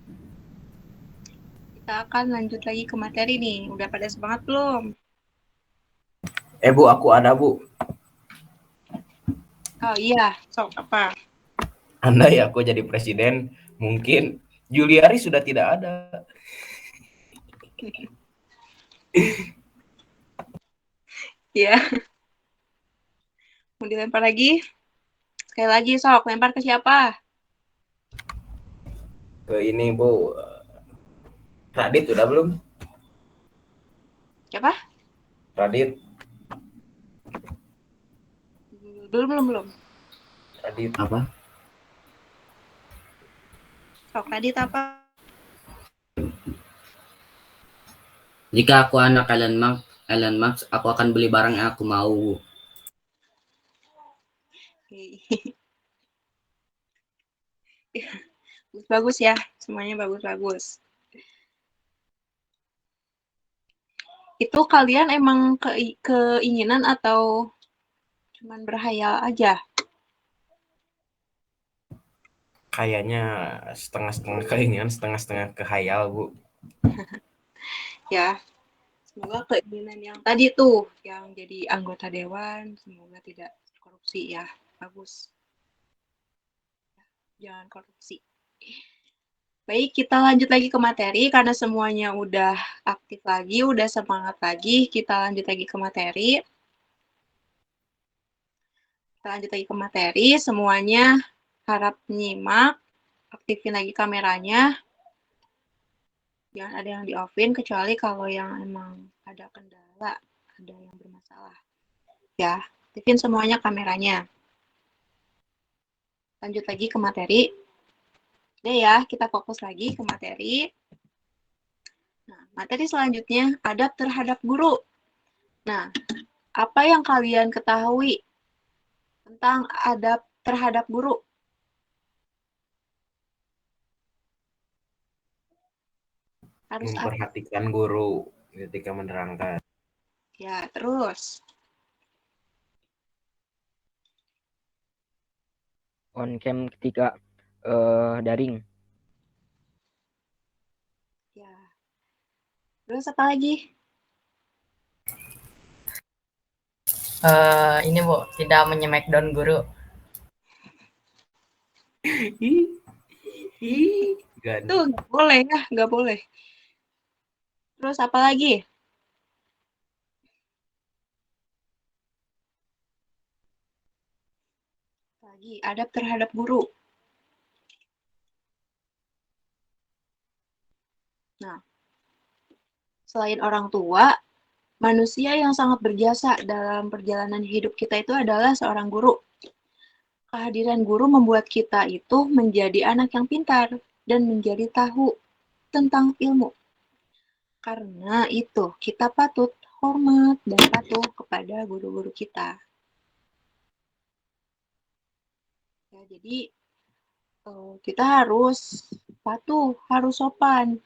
[SPEAKER 1] Kita akan lanjut lagi ke materi nih. Udah pada semangat belum?
[SPEAKER 4] Bu, aku ada, Bu.
[SPEAKER 1] Oh iya, sok apa?
[SPEAKER 4] Andai aku jadi presiden, mungkin Juliari sudah tidak ada.
[SPEAKER 1] Ya. Mau dilempar lagi? Sekali lagi, sok. Lempar ke siapa?
[SPEAKER 4] Ke ini, Bu. Radit udah belum?
[SPEAKER 1] Siapa?
[SPEAKER 4] Radit.
[SPEAKER 1] Belum.
[SPEAKER 4] Radit.
[SPEAKER 5] apa?
[SPEAKER 1] Sok, Radit apa?
[SPEAKER 5] Jika aku anak Elon Musk, aku akan beli barang yang aku mau.
[SPEAKER 1] Bagus ya, semuanya bagus-bagus. Itu kalian emang keinginan atau cuman berhayal aja?
[SPEAKER 4] Kayaknya setengah-setengah keinginan, setengah-setengah kehayal, Bu.
[SPEAKER 1] Ya, semoga keinginan yang tadi tuh, yang jadi anggota dewan, semoga tidak korupsi ya. Bagus. Jangan korupsi. Baik, kita lanjut lagi ke materi karena semuanya udah aktif lagi, udah semangat lagi. Kita lanjut lagi ke materi. Semuanya harap menyimak, aktifin lagi kameranya. Jangan ada yang di-off-in kecuali kalau yang emang ada kendala, ada yang bermasalah. Ya, aktifin semuanya kameranya. Lanjut lagi ke materi. Udah ya, kita fokus lagi ke materi. Nah, materi selanjutnya, adab terhadap guru. Nah, apa yang kalian ketahui tentang adab terhadap guru? Harus
[SPEAKER 4] memperhatikan guru ketika menerangkan.
[SPEAKER 1] Ya, terus.
[SPEAKER 3] On cam ketika daring.
[SPEAKER 1] Ya. Terus apa lagi?
[SPEAKER 11] Ini Bu, tidak menyemek down guru.
[SPEAKER 1] Tuh, nggak boleh ya, nggak boleh. Terus apa lagi? Adab terhadap guru. Nah, selain orang tua, manusia yang sangat berjasa dalam perjalanan hidup kita itu adalah seorang guru. Kehadiran guru membuat kita itu menjadi anak yang pintar dan menjadi tahu tentang ilmu. Karena itu, kita patut hormat dan patuh kepada guru-guru kita. Ya, jadi kita harus patuh, harus sopan.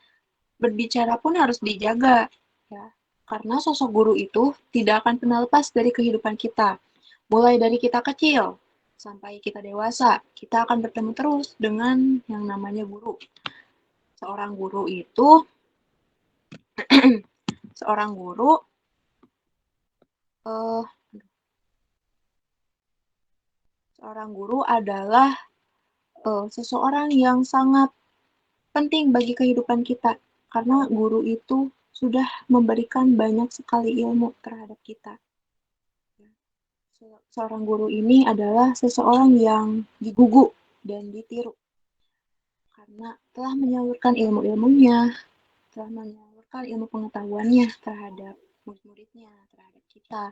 [SPEAKER 1] Berbicara pun harus dijaga, ya. Karena sosok guru itu tidak akan pernah lepas dari kehidupan kita. Mulai dari kita kecil sampai kita dewasa, kita akan bertemu terus dengan yang namanya guru. Seorang guru itu seorang guru adalah seseorang yang sangat penting bagi kehidupan kita. Karena guru itu sudah memberikan banyak sekali ilmu terhadap kita. Seorang guru ini adalah seseorang yang digugu dan ditiru karena telah menyalurkan ilmu-ilmunya, telah menyalurkan ilmu pengetahuannya terhadap murid-muridnya, terhadap kita,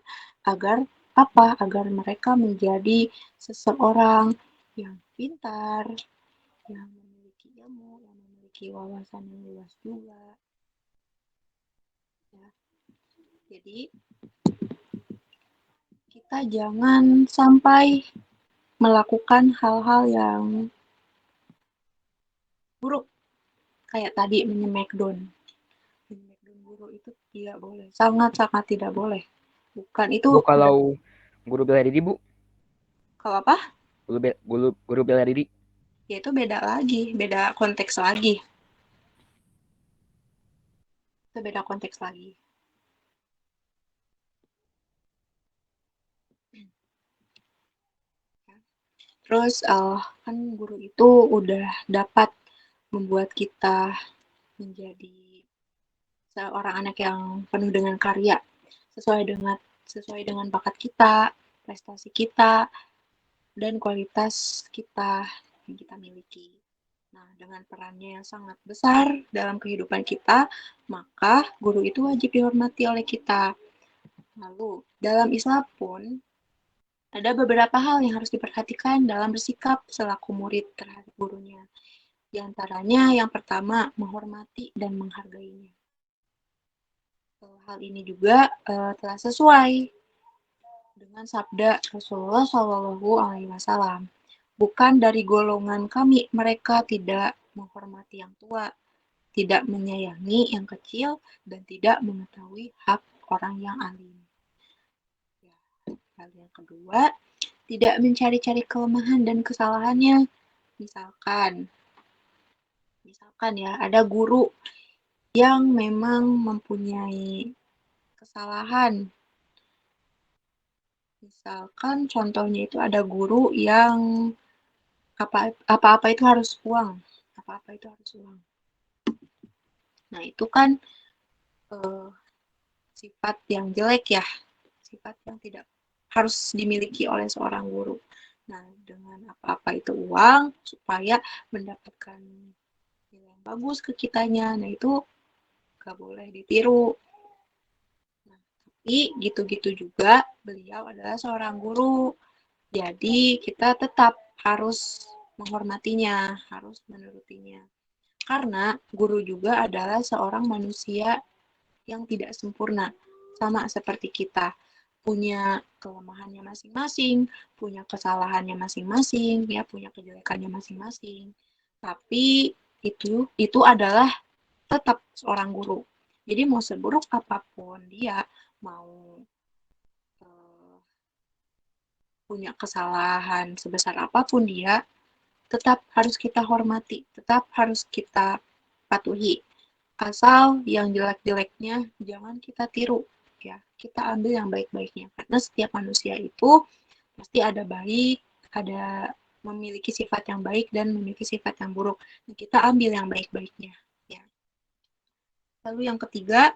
[SPEAKER 1] agar apa? Agar mereka menjadi seseorang yang pintar, yang memiliki ilmu, yang memiliki wawasan yang luas juga. Ya. Jadi, kita jangan sampai melakukan hal-hal yang buruk, kayak tadi menyemek-down. Menyemek-down guru itu tidak boleh, sangat-sangat tidak boleh. Bukan itu.
[SPEAKER 3] Bu, kalau guru bela diri, Bu?
[SPEAKER 1] Kalau apa?
[SPEAKER 3] Guru bela diri.
[SPEAKER 1] Ya itu beda lagi, beda konteks lagi. Itu beda konteks lagi. Terus kan guru itu udah dapat membuat kita menjadi seorang anak yang penuh dengan karya, sesuai dengan bakat kita, prestasi kita, dan kualitas kita yang kita miliki. Nah, dengan perannya yang sangat besar dalam kehidupan kita, maka guru itu wajib dihormati oleh kita. Lalu, dalam Islam pun ada beberapa hal yang harus diperhatikan dalam bersikap selaku murid terhadap gurunya. Di antaranya yang pertama, menghormati dan menghargainya. Hal ini juga telah sesuai dengan sabda Rasulullah Shallallahu Alaihi Wasallam. Bukan dari golongan kami mereka tidak menghormati yang tua, tidak menyayangi yang kecil, dan tidak mengetahui hak orang yang alim. Hal yang kedua, tidak mencari-cari kelemahan dan kesalahannya. Misalkan ya, ada guru yang memang mempunyai kesalahan. Misalkan contohnya itu ada guru yang apa-apa itu harus uang. Apa-apa itu harus uang. Nah, itu kan sifat yang jelek ya. Sifat yang tidak harus dimiliki oleh seorang guru. Nah, dengan apa-apa itu uang, supaya mendapatkan nilai yang bagus ke kitanya, nah itu gak boleh ditiru. Nah, tapi gitu-gitu juga, beliau adalah seorang guru. Jadi, kita tetap harus menghormatinya, harus menurutinya. Karena guru juga adalah seorang manusia yang tidak sempurna, sama seperti kita. Punya kelemahannya masing-masing, punya kesalahannya masing-masing, ya punya kejelekannya masing-masing. Tapi itu adalah tetap seorang guru. Jadi mau seburuk apapun dia, mau punya kesalahan sebesar apapun dia, tetap harus kita hormati, tetap harus kita patuhi. Asal yang jelek-jeleknya jangan kita tiru. Ya, kita ambil yang baik-baiknya, karena setiap manusia itu pasti ada baik, ada memiliki sifat yang baik dan memiliki sifat yang buruk. Nah, kita ambil yang baik-baiknya. Ya. Lalu yang ketiga,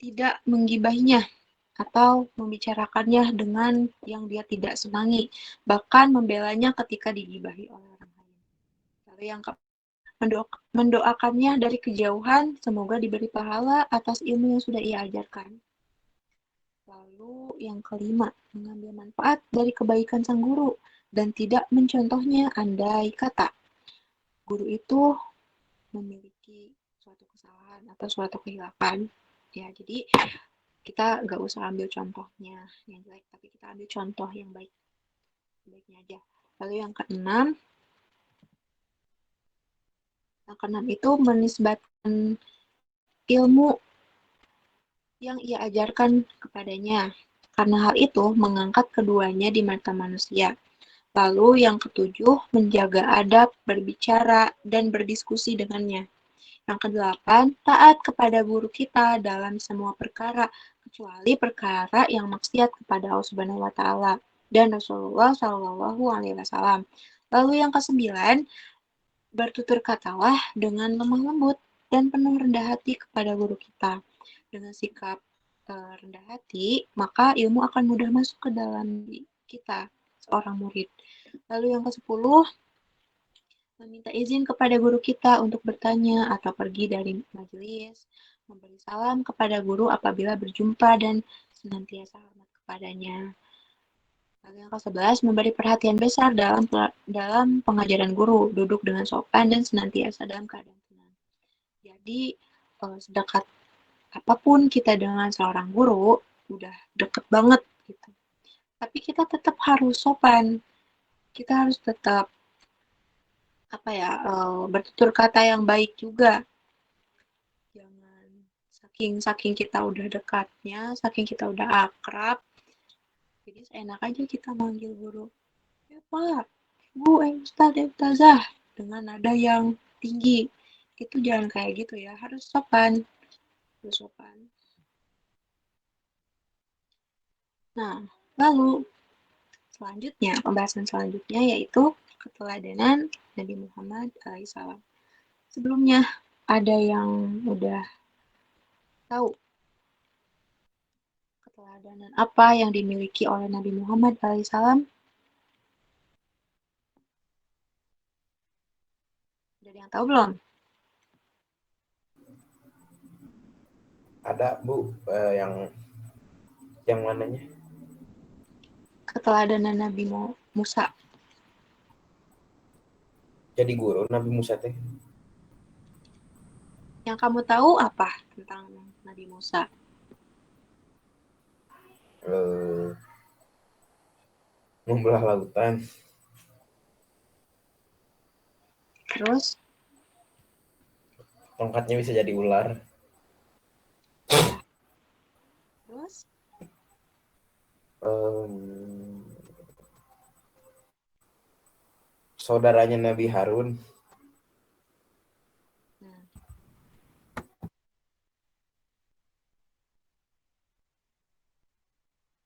[SPEAKER 1] tidak menggibahinya atau membicarakannya dengan yang dia tidak senangi, bahkan membelanya ketika digibahi oleh orang lain. Lalu yang mendoakannya dari kejauhan, semoga diberi pahala atas ilmu yang sudah ia ajarkan. Lalu yang kelima, mengambil manfaat dari kebaikan sang guru dan tidak mencontohnya andai kata guru itu memiliki suatu kesalahan atau suatu kehilapan. Ya, jadi kita nggak usah ambil contohnya yang jelek, tapi kita ambil contoh yang baiknya aja. Lalu yang keenam itu menisbatkan ilmu yang ia ajarkan kepadanya. Karena hal itu mengangkat keduanya di mata manusia. Lalu yang ketujuh, menjaga adab, berbicara, dan berdiskusi dengannya. Yang kedelapan, taat kepada guru kita dalam semua perkara, kecuali perkara yang maksiat kepada Allah Subhanahu wa Ta'ala dan Rasulullah Shallallahu Alaihi Wasallam. Lalu yang kesembilan, bertutur katalah dengan lemah lembut dan penuh rendah hati kepada guru kita. Dengan sikap rendah hati, maka ilmu akan mudah masuk ke dalam diri kita, seorang murid. Lalu yang ke-10, meminta izin kepada guru kita untuk bertanya atau pergi dari majelis, memberi salam kepada guru apabila berjumpa dan senantiasa hormat kepadanya. Lalu yang ke-11, memberi perhatian besar dalam pengajaran guru, duduk dengan sopan dan senantiasa dalam keadaan tenang. Jadi, sedekat apapun kita dengan seorang guru, udah deket banget gitu. Tapi kita tetap harus sopan. Kita harus tetap bertutur kata yang baik juga. Jangan saking kita udah dekatnya, saking kita udah akrab, jadi seenak aja kita manggil guru. Ya Pak, Bu, Ustadz, Ustazah, dengan nada yang tinggi. Itu jangan kayak gitu ya, harus sopan. Nah, lalu pembahasan selanjutnya yaitu keteladanan Nabi Muhammad SAW. Sebelumnya, ada yang udah tahu keteladanan apa yang dimiliki oleh Nabi Muhammad SAW? Ada yang tahu belum?
[SPEAKER 4] Ada Bu, yang mananya?
[SPEAKER 1] Keteladanan Nabi Musa.
[SPEAKER 4] Jadi guru Nabi Musa teh.
[SPEAKER 1] Yang kamu tahu apa tentang Nabi Musa?
[SPEAKER 4] Membelah lautan.
[SPEAKER 1] Terus?
[SPEAKER 4] Tongkatnya bisa jadi ular.
[SPEAKER 1] Terus?
[SPEAKER 4] Saudaranya Nabi Harun.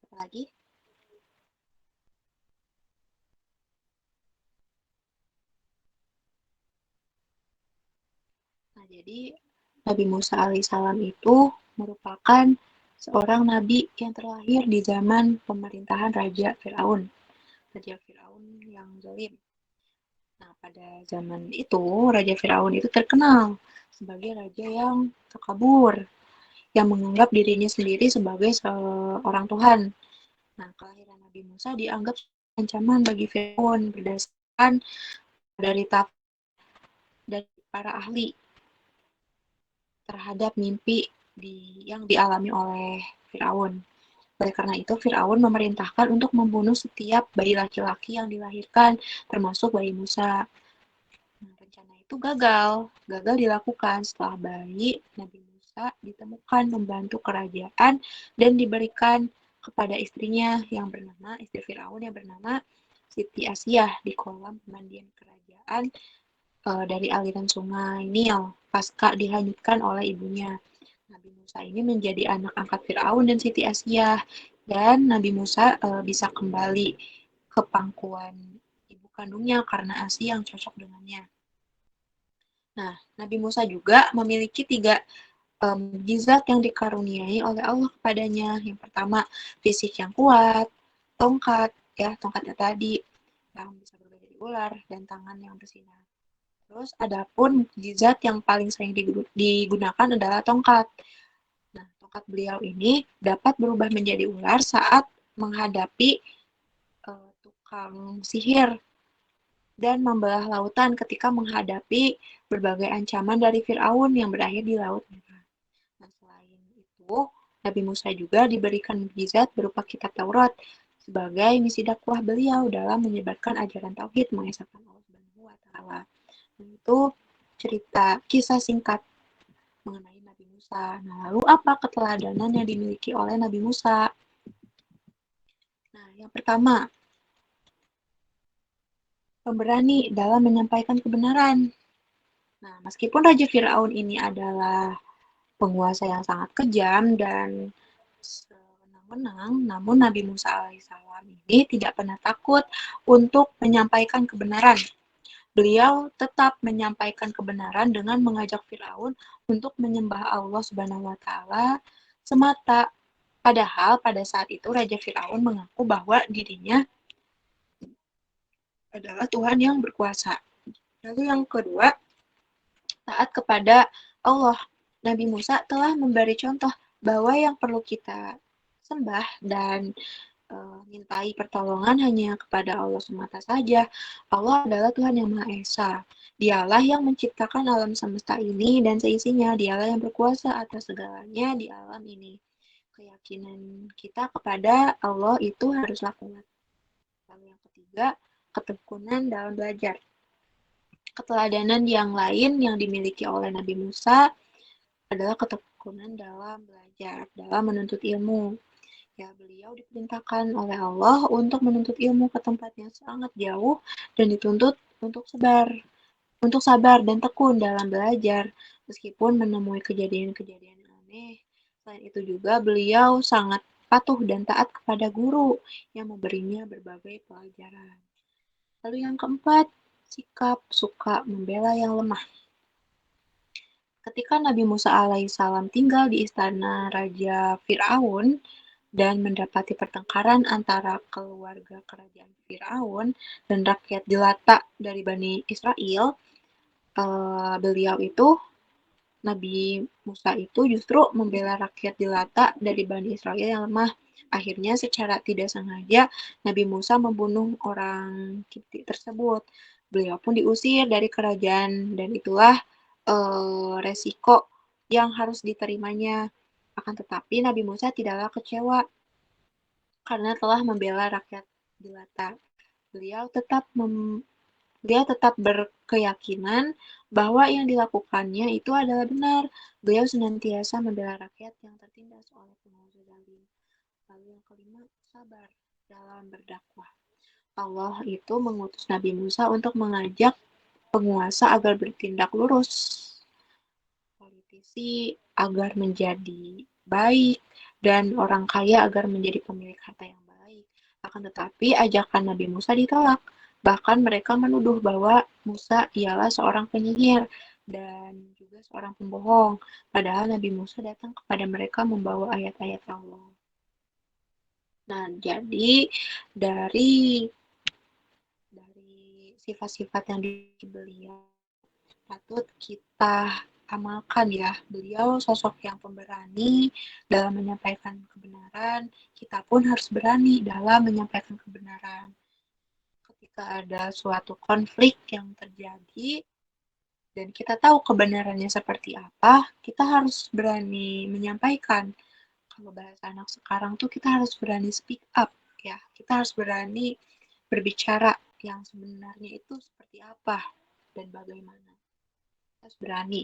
[SPEAKER 1] Apa lagi? Nah, jadi Nabi Musa alaihissalam itu merupakan seorang nabi yang terlahir di zaman pemerintahan Raja Firaun. Raja Firaun yang zalim. Nah, pada zaman itu, Raja Firaun itu terkenal sebagai raja yang takabur, yang menganggap dirinya sendiri sebagai seorang Tuhan. Nah, kelahiran Nabi Musa dianggap ancaman bagi Firaun berdasarkan dari para ahli terhadap mimpi yang dialami oleh Firaun. Oleh karena itu, Firaun memerintahkan untuk membunuh setiap bayi laki-laki yang dilahirkan, termasuk bayi Musa. Nah, rencana itu gagal dilakukan setelah bayi Nabi Musa ditemukan membantu kerajaan dan diberikan kepada istrinya istri Firaun yang bernama Siti Asiyah di kolam pemandian kerajaan dari aliran sungai Nil pasca dihanyutkan oleh ibunya. Nabi Musa ini menjadi anak angkat Firaun dan Siti Asiyah, dan Nabi Musa bisa kembali ke pangkuan ibu kandungnya karena Asi yang cocok dengannya. Nah, Nabi Musa juga memiliki 3 mukjizat yang dikaruniai oleh Allah kepadanya. Yang pertama, fisik yang kuat, tongkatnya tadi yang bisa berubah jadi ular, dan tangan yang bersinar. Terus adapun mukjizat yang paling sering digunakan adalah tongkat. Nah, tongkat beliau ini dapat berubah menjadi ular saat menghadapi tukang sihir dan membelah lautan ketika menghadapi berbagai ancaman dari Firaun yang berakhir di Laut Merah. Nah, selain itu, Nabi Musa juga diberikan mukjizat berupa kitab Taurat sebagai misi dakwah beliau dalam menyebarkan ajaran tauhid mengesahkan Allah Subhanahu wa taala. Itu kisah singkat mengenai Nabi Musa. Nah, lalu apa keteladanan yang dimiliki oleh Nabi Musa? Nah, yang pertama, pemberani dalam menyampaikan kebenaran. Nah, meskipun Raja Firaun ini adalah penguasa yang sangat kejam dan sewenang-wenang, namun Nabi Musa alaihissalam ini tidak pernah takut untuk menyampaikan kebenaran. beliau tetap menyampaikan kebenaran dengan mengajak Firaun untuk menyembah Allah Subhanahu wa taala semata. Padahal pada saat itu Raja Firaun mengaku bahwa dirinya adalah Tuhan yang berkuasa. Lalu yang kedua, taat kepada Allah. Nabi Musa telah memberi contoh bahwa yang perlu kita sembah dan mintai pertolongan hanya kepada Allah semata saja. Allah adalah Tuhan yang Maha Esa. Dialah yang menciptakan alam semesta ini dan seisinya. Dialah yang berkuasa atas segalanya di alam ini. Keyakinan kita kepada Allah itu haruslah kuat. Lalu yang ketiga, ketekunan dalam belajar. Keteladanan yang lain yang dimiliki oleh Nabi Musa adalah ketekunan dalam belajar, dalam menuntut ilmu. Ya, beliau diperintahkan oleh Allah untuk menuntut ilmu ke tempat yang sangat jauh dan dituntut untuk sabar dan tekun dalam belajar, meskipun menemui kejadian-kejadian aneh. Selain itu juga beliau sangat patuh dan taat kepada guru yang memberinya berbagai pelajaran. Lalu yang keempat, sikap suka membela yang lemah. Ketika Nabi Musa alaihissalam tinggal di istana Raja Fir'aun dan mendapati pertengkaran antara keluarga kerajaan Fir'aun dan rakyat jelata dari Bani Israel, Nabi Musa itu justru membela rakyat jelata dari Bani Israel yang lemah. Akhirnya secara tidak sengaja Nabi Musa membunuh orang Kipti tersebut. Beliau pun diusir dari kerajaan dan itulah resiko yang harus diterimanya. Akan tetapi Nabi Musa tidaklah kecewa karena telah membela rakyat jelata. Beliau tetap berkeyakinan bahwa yang dilakukannya itu adalah benar. Beliau senantiasa membela rakyat yang tertindas oleh penguasa zalim. Lalu yang kelima, sabar dalam berdakwah. Allah itu mengutus Nabi Musa untuk mengajak penguasa agar bertindak lurus, politisi agar menjadi baik, dan orang kaya agar menjadi pemilik harta yang baik. Akan tetapi ajakan Nabi Musa ditolak. Bahkan mereka menuduh bahwa Musa ialah seorang penyihir dan juga seorang pembohong. Padahal Nabi Musa datang kepada mereka membawa ayat-ayat Allah. Nah, jadi dari sifat-sifat yang beliau patut kita amalkan ya. Beliau sosok yang pemberani dalam menyampaikan kebenaran. Kita pun harus berani dalam menyampaikan kebenaran. Ketika ada suatu konflik yang terjadi dan kita tahu kebenarannya seperti apa, kita harus berani menyampaikan. Kalau bahasa anak sekarang tuh kita harus berani speak up ya. Kita harus berani berbicara yang sebenarnya itu seperti apa dan bagaimana. Kita harus berani.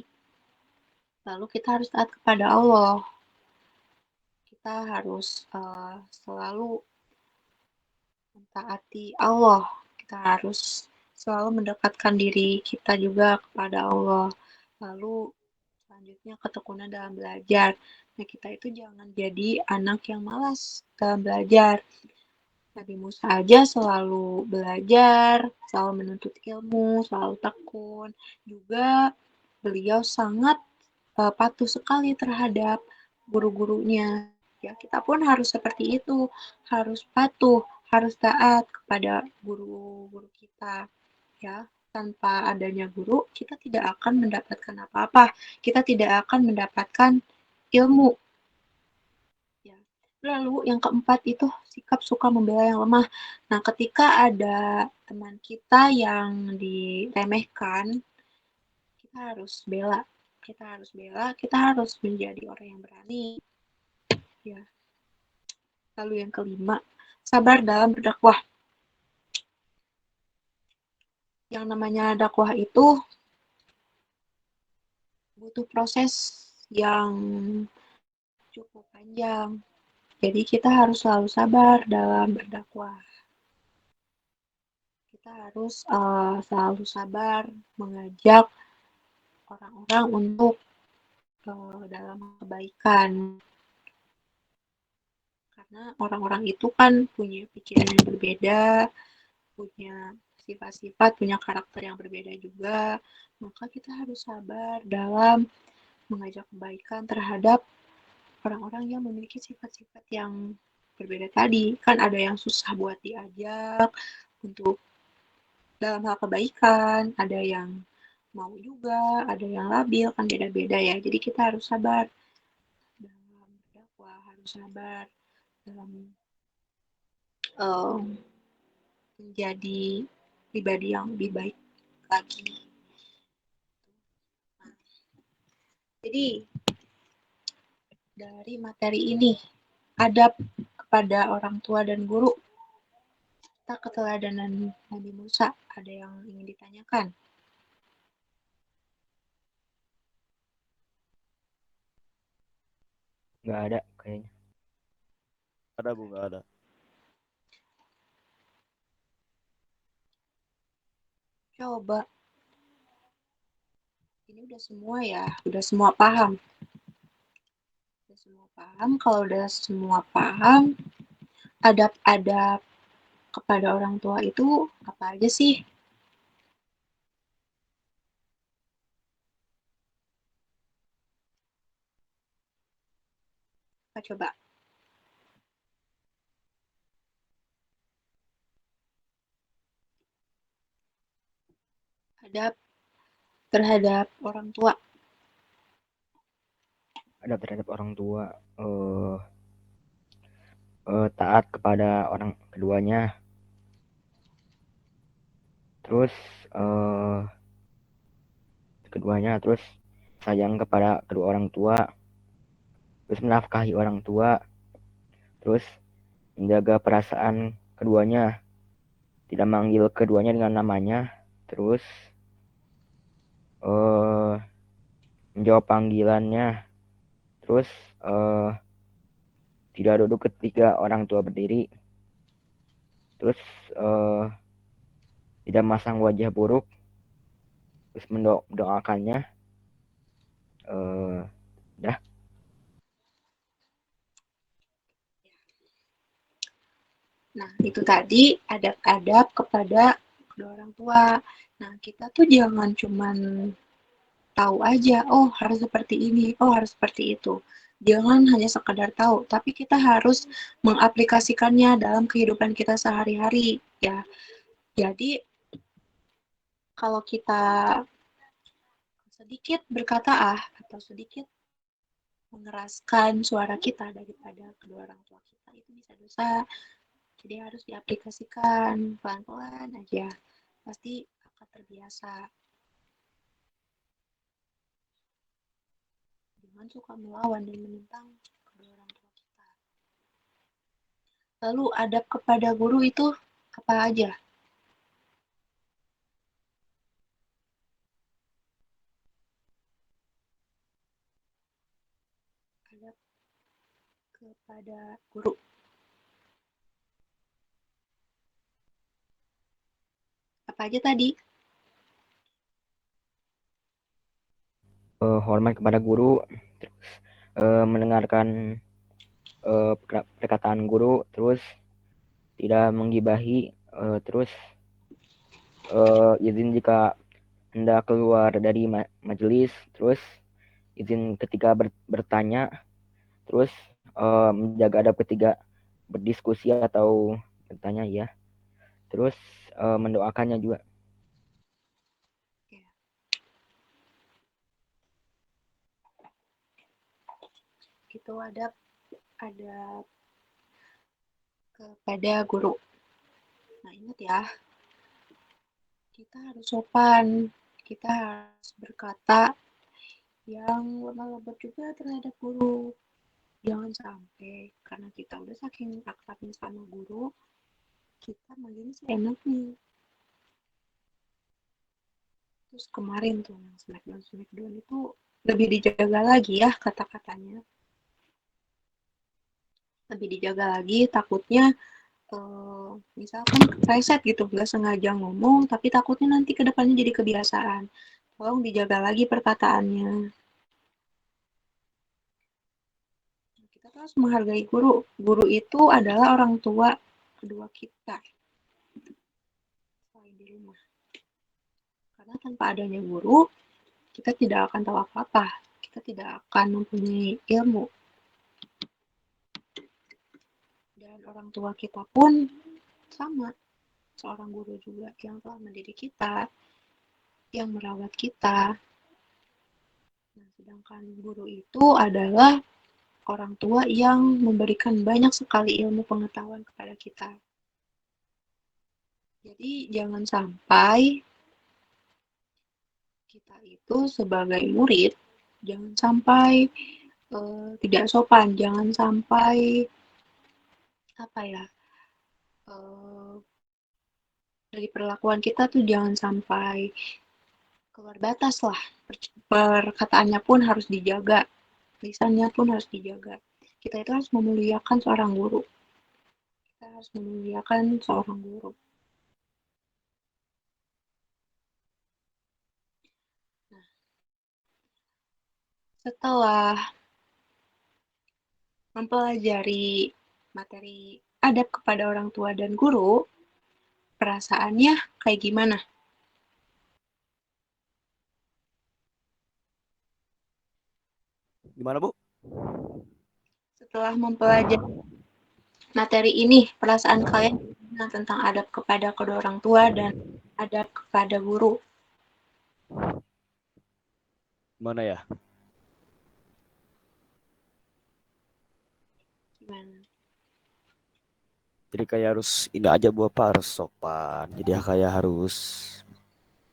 [SPEAKER 1] Lalu kita harus taat kepada Allah. Kita harus selalu mentaati Allah. Kita harus selalu mendekatkan diri kita juga kepada Allah. Lalu selanjutnya ketekunan dalam belajar. Nah, kita itu jangan jadi anak yang malas dalam belajar. Nabi Musa aja selalu belajar, selalu menuntut ilmu, selalu tekun. Juga beliau sangat patuh sekali terhadap guru-gurunya. Ya, kita pun harus seperti itu, harus patuh, harus taat kepada guru-guru kita. Ya, tanpa adanya guru, kita tidak akan mendapatkan apa-apa. Kita tidak akan mendapatkan ilmu. Ya. Lalu yang keempat itu sikap suka membela yang lemah. Nah, ketika ada teman kita yang diremehkan, kita harus bela. Kita harus menjadi orang yang berani. Ya. Lalu yang kelima, sabar dalam berdakwah. Yang namanya dakwah itu butuh proses yang cukup panjang. Jadi kita harus selalu sabar dalam berdakwah. Kita harus selalu sabar mengajak orang-orang untuk dalam kebaikan. Karena orang-orang itu kan punya pikiran yang berbeda, punya sifat-sifat, punya karakter yang berbeda juga, maka kita harus sabar dalam mengajak kebaikan terhadap orang-orang yang memiliki sifat-sifat yang berbeda tadi. Kan ada yang susah buat diajak untuk dalam hal kebaikan, ada yang mau juga, ada yang labil, kan beda-beda ya. Jadi kita harus sabar dalam berdakwah, harus sabar dalam menjadi pribadi yang lebih baik lagi. Jadi dari materi ini, adab kepada orang tua dan guru, kita keteladanan Nabi Musa, ada yang ingin ditanyakan?
[SPEAKER 3] Nggak ada kayaknya.
[SPEAKER 2] Ada Bu, nggak ada.
[SPEAKER 1] Coba. Ini udah semua ya, udah semua paham. Udah semua paham, kalau udah semua paham, adab-adab kepada orang tua itu apa aja sih? Kita coba. Adab terhadap orang tua.
[SPEAKER 3] Adab terhadap orang tua, taat kepada orang keduanya. Terus terus sayang kepada kedua orang tua, terus menafkahi orang tua, terus menjaga perasaan keduanya, tidak manggil keduanya dengan namanya, terus menjawab panggilannya, terus tidak duduk ketika orang tua berdiri, terus tidak masang wajah buruk, terus mendoakannya. Dah.
[SPEAKER 1] Nah, itu tadi adab-adab kepada kedua orang tua. Nah, kita tuh jangan cuman tahu aja, oh harus seperti ini, oh harus seperti itu. Jangan hanya sekedar tahu, tapi kita harus mengaplikasikannya dalam kehidupan kita sehari-hari, ya. Jadi, kalau kita sedikit berkata atau sedikit mengeraskan suara kita daripada kedua orang tua kita, itu bisa dosa. Jadi harus diaplikasikan pelan-pelan aja. Pasti akan terbiasa. Jangan suka melawan dan menentang kedua orang tua kita. Lalu adab kepada guru itu apa aja? Adab kepada guru. Apa aja tadi?
[SPEAKER 3] Hormat kepada guru, terus mendengarkan perkataan guru, terus tidak menggibahi, terus izin jika hendak keluar dari majelis, terus izin ketika bertanya, terus menjaga adab ketika berdiskusi atau bertanya ya, terus mendoakannya juga.
[SPEAKER 1] Itu adab kepada guru. Nah, ingat ya, kita harus sopan, kita harus berkata yang lemah lembut juga terhadap guru. Jangan sampai karena kita udah saking akrabnya sama guru, kita manggilnya seenaknya. Terus kemarin tuh yang smackdown itu lebih dijaga lagi ya kata-katanya. Lebih dijaga lagi, takutnya misalkan reset gitu, nggak sengaja ngomong, tapi takutnya nanti ke depannya jadi kebiasaan. Tolong dijaga lagi perkataannya. Kita harus menghargai guru. Guru itu adalah orang tua kedua kita. Selain di rumah. Karena tanpa adanya guru, kita tidak akan tahu apa-apa. Kita tidak akan mempunyai ilmu. Dan orang tua kita pun sama, seorang guru juga yang telah mendidik kita, yang merawat kita. Nah, sedangkan guru itu adalah orang tua yang memberikan banyak sekali ilmu pengetahuan kepada kita. Jadi jangan sampai kita itu sebagai murid, jangan sampai tidak sopan, jangan sampai dari perlakuan kita tuh jangan sampai keluar batas lah. Perkataannya pun harus dijaga, lisannya pun harus dijaga. Kita itu harus memuliakan seorang guru. Kita harus memuliakan seorang guru. Nah, setelah mempelajari materi adab kepada orang tua dan guru, perasaannya kayak gimana?
[SPEAKER 2] Gimana, Bu?
[SPEAKER 1] Setelah mempelajari materi ini, perasaan kalian gimana tentang adab kepada kedua orang tua dan adab kepada guru?
[SPEAKER 2] Gimana ya?
[SPEAKER 1] Gimana?
[SPEAKER 2] Jadi kayak harus ini aja Bu, apa harus sopan. Jadi kayak harus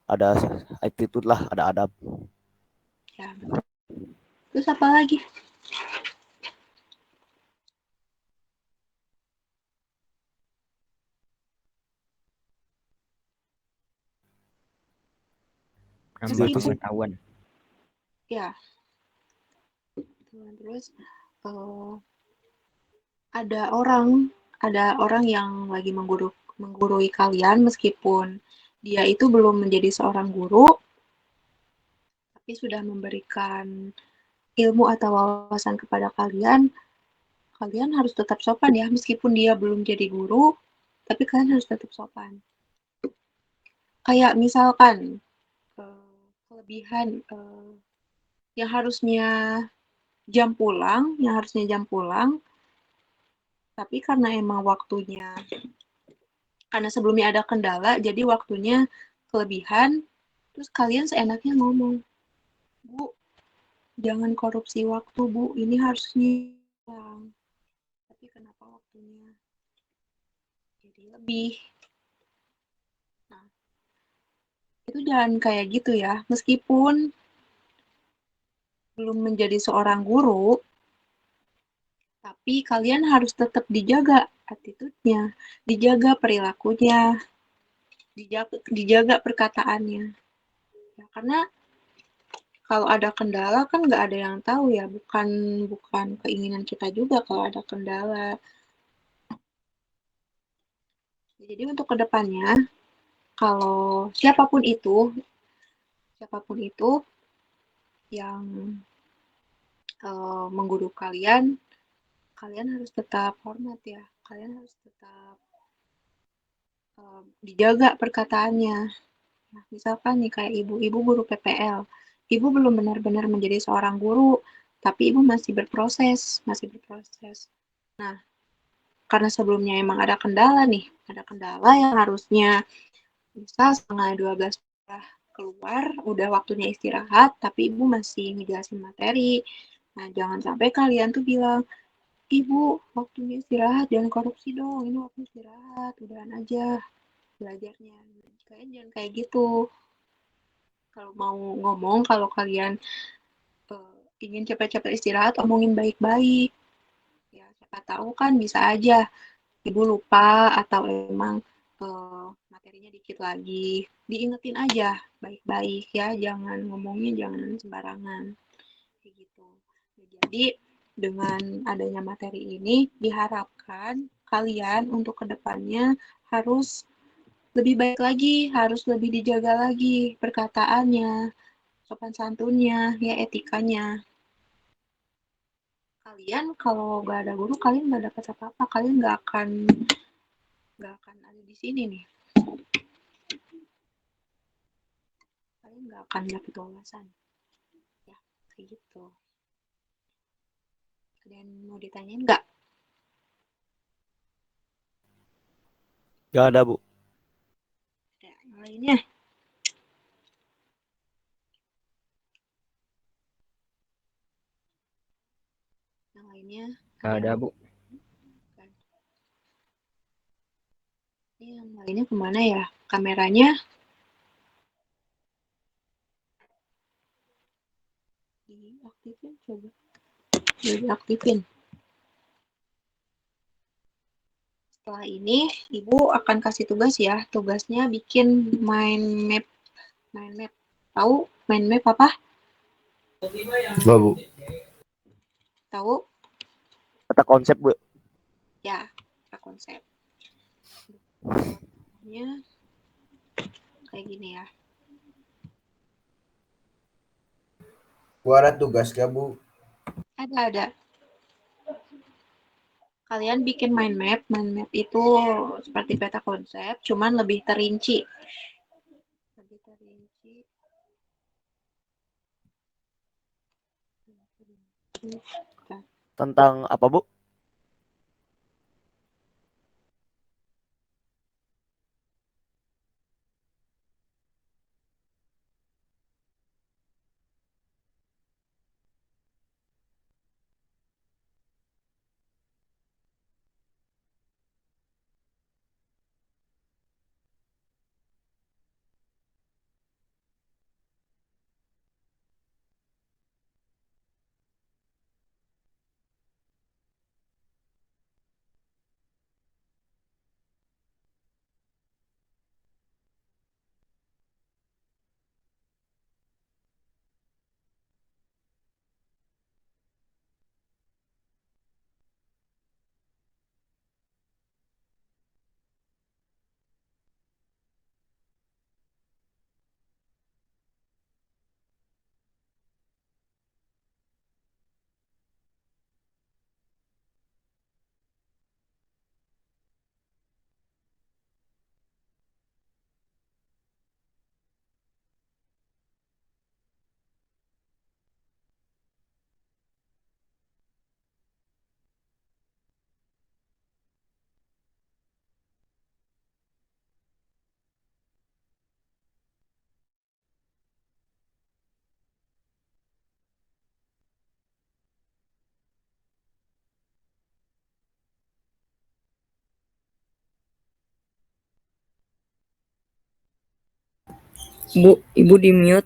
[SPEAKER 2] ada attitude lah, ada adab.
[SPEAKER 1] Ya, betul. Terus apa lagi?
[SPEAKER 3] Nambah
[SPEAKER 1] Meskipun
[SPEAKER 3] pengetahuan.
[SPEAKER 1] ya, terus ada orang yang lagi menggurui kalian meskipun dia itu belum menjadi seorang guru, tapi sudah memberikan ilmu atau wawasan kepada kalian. Kalian harus tetap sopan ya, meskipun dia belum jadi guru, tapi kalian harus tetap sopan. Kayak misalkan kelebihan yang harusnya jam pulang, tapi karena emang waktunya, karena sebelumnya ada kendala, jadi waktunya kelebihan, terus kalian seenaknya ngomong, Bu, jangan korupsi waktu, Bu, ini harusnya pulang. Tapi kenapa waktunya jadi lebih? Nah, itu jangan kayak gitu ya. Meskipun belum menjadi seorang guru, tapi kalian harus tetap dijaga attitude-nya, dijaga perilakunya, dijaga perkataannya. Ya, karena kalau ada kendala kan nggak ada yang tahu ya, bukan keinginan kita juga kalau ada kendala. Jadi untuk kedepannya, kalau siapapun itu yang mengguru kalian harus tetap hormat ya, kalian harus tetap dijaga perkataannya. Nah, misalkan nih kayak ibu guru PPL, ibu belum benar-benar menjadi seorang guru, tapi ibu masih berproses. Nah, karena sebelumnya emang ada kendala yang harusnya bisa setengah 12 udah keluar, udah waktunya istirahat, tapi ibu masih ngejelasin materi. Nah, jangan sampai kalian tuh bilang, Ibu, waktunya istirahat, jangan korupsi dong, ini waktu istirahat, udahan aja belajarnya. Kalian jangan kayak gitu. Kalau mau ngomong, kalau kalian ingin cepat-cepat istirahat, omongin baik-baik. Ya, siapa tahu kan bisa aja ibu lupa atau emang materinya dikit lagi. Diingetin aja baik-baik ya, jangan ngomongnya jangan sembarangan. Kayak gitu. Jadi dengan adanya materi ini diharapkan kalian untuk kedepannya harus lebih baik lagi, harus lebih dijaga lagi perkataannya, sopan santunnya, ya etikanya. Kalian kalau nggak ada guru, kalian nggak dapat apa-apa, kalian nggak akan ada di sini nih. kalian nggak akan dapet wawasan. Ya, kayak gitu. Kalian mau ditanyain nggak?
[SPEAKER 2] Gak ada, Bu.
[SPEAKER 1] Ada yang lainnya? Yang lainnya?
[SPEAKER 3] Gak ada, Bu.
[SPEAKER 1] Ini yang lainnya kemana ya? Kameranya? Diaktifin coba. Diaktifin. Setelah ini, Ibu akan kasih tugas ya. Tugasnya bikin mind map. Mind map. Tahu mind map apa?
[SPEAKER 4] Enggak, Bu.
[SPEAKER 1] Tahu?
[SPEAKER 2] Kata konsep, Bu.
[SPEAKER 1] Ya, konsep. Nya kayak gini ya.
[SPEAKER 4] Bu, ada tugasnya, Bu.
[SPEAKER 1] Ada. Kalian bikin mind map. Mind map itu seperti peta konsep, cuman lebih terinci. Lebih terinci.
[SPEAKER 2] Tentang apa, Bu?
[SPEAKER 11] Bu, Ibu di mute.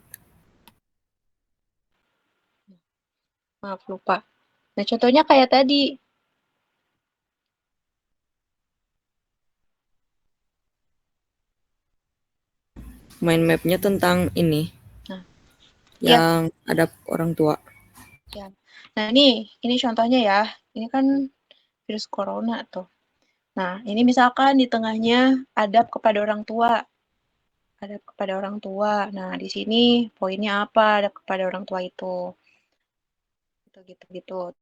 [SPEAKER 1] Maaf, lupa. Nah, contohnya kayak tadi.
[SPEAKER 11] Mind map-nya tentang ini.
[SPEAKER 1] Nah,
[SPEAKER 11] yang ada orang tua.
[SPEAKER 1] Ya. Nah, ini contohnya ya. Ini kan virus corona tuh. Nah, ini misalkan di tengahnya adab kepada orang tua. Adab kepada orang tua. Nah, di sini poinnya apa adab kepada orang tua itu. Gitu.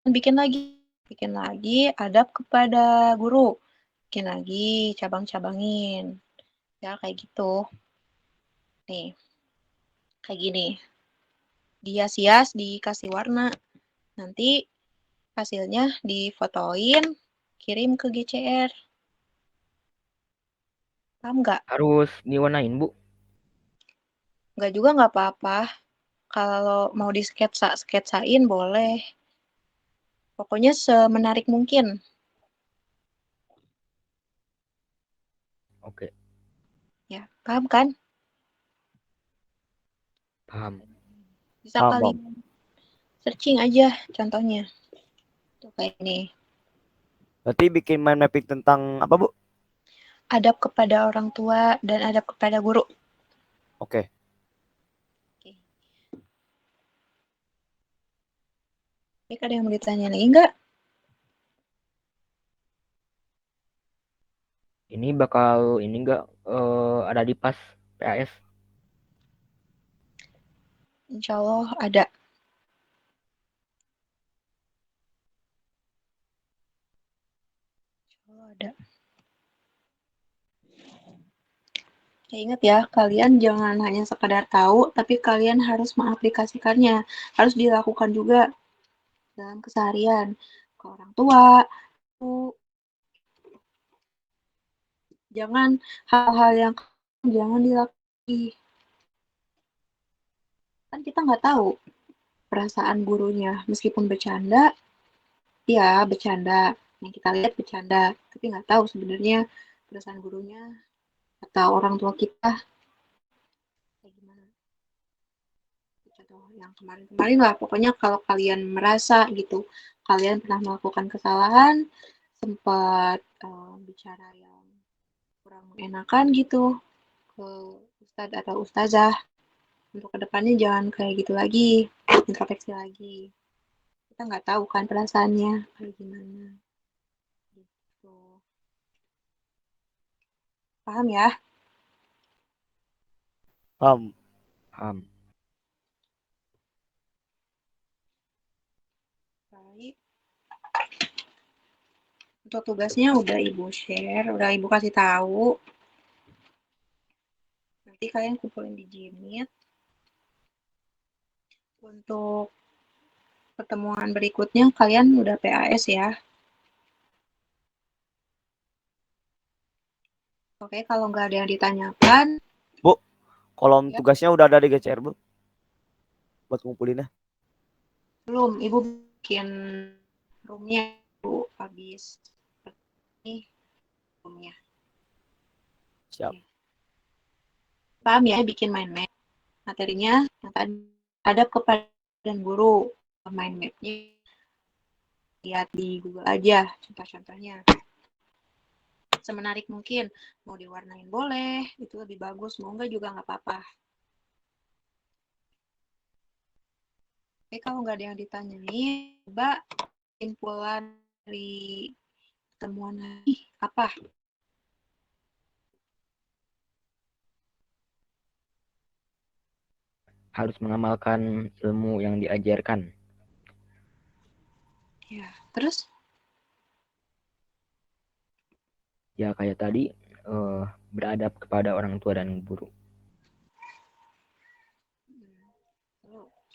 [SPEAKER 1] Bikin lagi adab kepada guru. Bikin lagi, cabang-cabangin. Ya, kayak gitu. Nih, kayak gini. Dihias-hias, dikasih warna. Nanti hasilnya difotoin, kirim ke GCR. Paham nggak?
[SPEAKER 3] Harus diwarnain, Bu.
[SPEAKER 1] Nggak juga nggak apa-apa. Kalau mau di sketsain boleh. Pokoknya semenarik mungkin.
[SPEAKER 3] Oke,
[SPEAKER 1] Ya, paham kan?
[SPEAKER 3] paham.
[SPEAKER 1] Bisa
[SPEAKER 2] Paham,
[SPEAKER 1] kali
[SPEAKER 2] Bang.
[SPEAKER 1] searching aja contohnya. Tuh kayak ini.
[SPEAKER 2] Berarti bikin mind mapping tentang apa, Bu?
[SPEAKER 1] Adab kepada orang tua dan adab kepada guru.
[SPEAKER 2] Oke.
[SPEAKER 1] Oke, ada yang mau ditanya lagi nggak?
[SPEAKER 3] Ini bakal ini enggak ada di pas PAS.
[SPEAKER 1] Insya Allah ada. Insya Allah ada. Ya, ingat ya, kalian jangan hanya sekadar tahu, tapi kalian harus mengaplikasikannya. Harus dilakukan juga dalam keseharian. Ke orang tua, jangan hal-hal yang jangan dilakukan. Kan kita nggak tahu perasaan gurunya. Meskipun bercanda, ya bercanda. Yang kita lihat bercanda, tapi nggak tahu sebenarnya perasaan gurunya atau orang tua kita kayak gimana. Contoh yang kemarin-kemarin lah, pokoknya kalau kalian merasa gitu, kalian pernah melakukan kesalahan, sempat bicara yang kurang mengenakan gitu ke ustadz atau ustazah, untuk kedepannya jangan kayak gitu lagi, introspeksi lagi. Kita nggak tahu kan perasaannya kayak gimana. Gitu. Paham ya?
[SPEAKER 2] Paham. Baik. Untuk tugasnya udah Ibu share, udah Ibu kasih tahu. Nanti kalian kumpulin di Jimit. Untuk pertemuan berikutnya kalian udah PAS ya. Oke, kalau nggak ada yang ditanyakan. Bu, kolom tugasnya udah ada di GCR, Bu? Buat ngumpulinnya.
[SPEAKER 1] Belum, Ibu bikin roomnya Bu, habis ini roomnya.
[SPEAKER 2] Siap.
[SPEAKER 1] Paham ya, bikin mind map. Materinya yang tadi hadap kepada dan guru. Mind mapnya lihat di Google aja contoh-contohnya. Semenarik mungkin, mau diwarnain boleh, itu lebih bagus, mau enggak juga nggak apa-apa. Oke, kalau nggak ada yang ditanyain, coba kesimpulan dari temuan ini apa?
[SPEAKER 3] Harus mengamalkan ilmu yang diajarkan.
[SPEAKER 1] Ya, terus?
[SPEAKER 3] Ya kayak tadi, beradab kepada orang tua dan guru.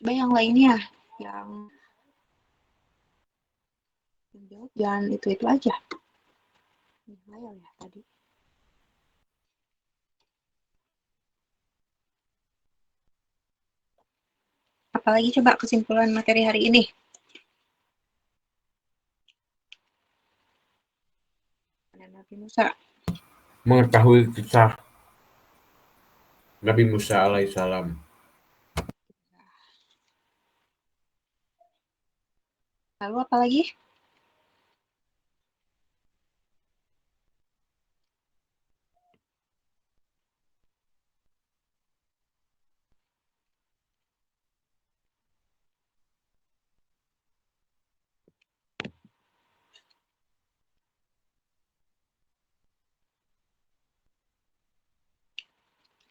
[SPEAKER 1] Coba yang lainnya, yang jawab jangan itu aja. Hayal ya tadi. Apalagi coba kesimpulan materi hari ini? Nabi Musa.
[SPEAKER 4] Mengetahui kisah Nabi Musa alaihissalam.
[SPEAKER 1] Lalu apa lagi?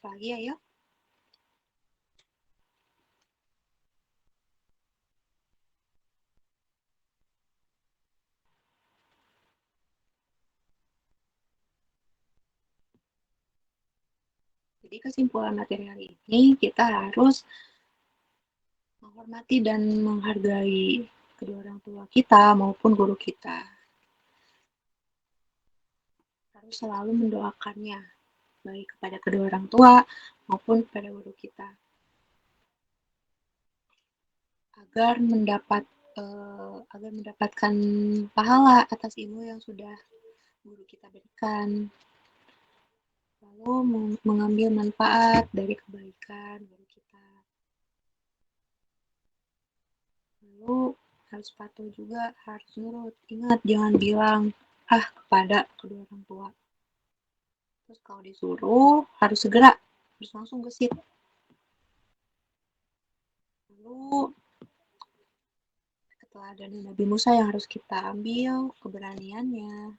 [SPEAKER 1] Lagi ayo. Jadi kesimpulan materi hari ini kita harus menghormati dan menghargai kedua orang tua kita maupun guru kita. Harus selalu mendoakannya, baik kepada kedua orang tua maupun kepada guru kita. Agar mendapatkan pahala atas ilmu yang sudah guru kita berikan. Lalu mengambil manfaat dari kebaikan guru kita. Lalu harus patuh juga, harus nurut. Ingat, jangan bilang kepada kedua orang tua. Terus kalau disuruh, harus segera, harus langsung gesit. Lalu keteladanan Nabi Musa yang harus kita ambil, keberaniannya,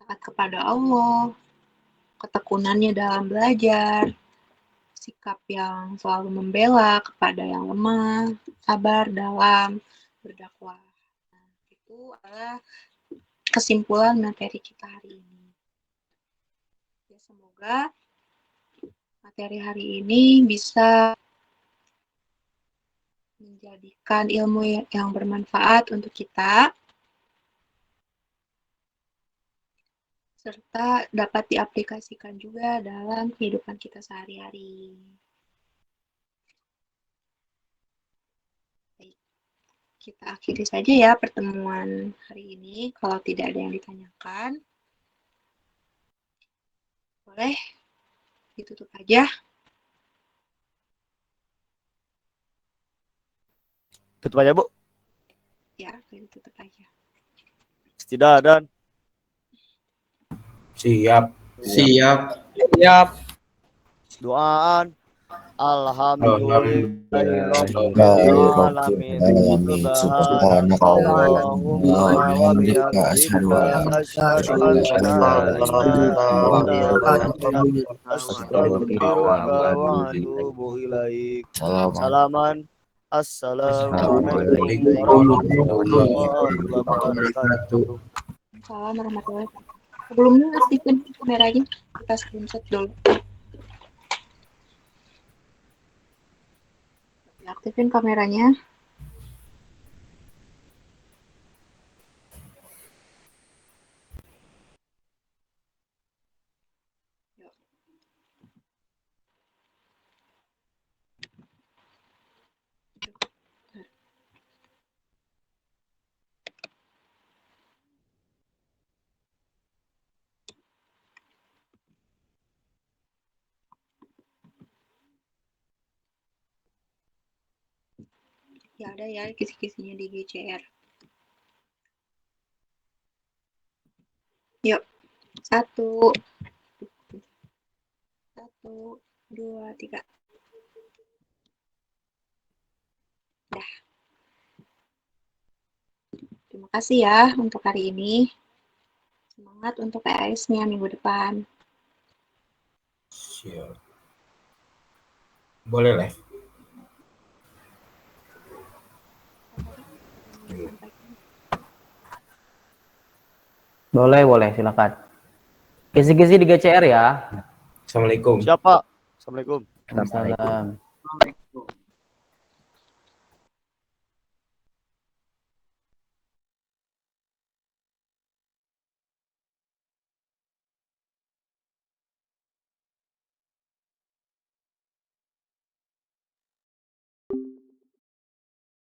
[SPEAKER 1] taat kepada Allah, ketekunannya dalam belajar, sikap yang selalu membela kepada yang lemah, sabar dalam berdakwah. Nah, itu adalah kesimpulan materi kita hari ini. Ya, semoga materi hari ini bisa menjadikan ilmu yang bermanfaat untuk kita, serta dapat diaplikasikan juga dalam kehidupan kita sehari-hari. Baik, kita akhiri saja ya pertemuan hari ini. Kalau tidak ada yang ditanyakan, boleh ditutup aja.
[SPEAKER 2] Tutup aja, Bu.
[SPEAKER 1] Ya, ditutup aja.
[SPEAKER 2] Tidak dan
[SPEAKER 4] Siap.
[SPEAKER 7] Siap.
[SPEAKER 2] doaan. Alhamdulillahirobbilalamin. Subhanakallahumma wa bihamdika asyhadu an la ilaha illa anta astaghfiruka wa atubu ilaik. Salaman. Assalamualaikum warahmatullahi wabarakatuh.
[SPEAKER 1] Salam warahmatullahi wabarakatuh. Sebelumnya aktifin kameranya, kita screenshot dulu. Aktifin kameranya. Ya ada ya kisi-kisinya di GCR. Yuk, 1, 2, 3. Dah. Terima kasih ya untuk hari ini. Semangat untuk PAS-nya minggu depan.
[SPEAKER 4] Siap. Boleh lah.
[SPEAKER 12] Boleh, silakan. Kisi-kisi di GCR ya.
[SPEAKER 4] Assalamualaikum.
[SPEAKER 2] Siapa? Assalamualaikum.
[SPEAKER 12] Waalaikumsalam.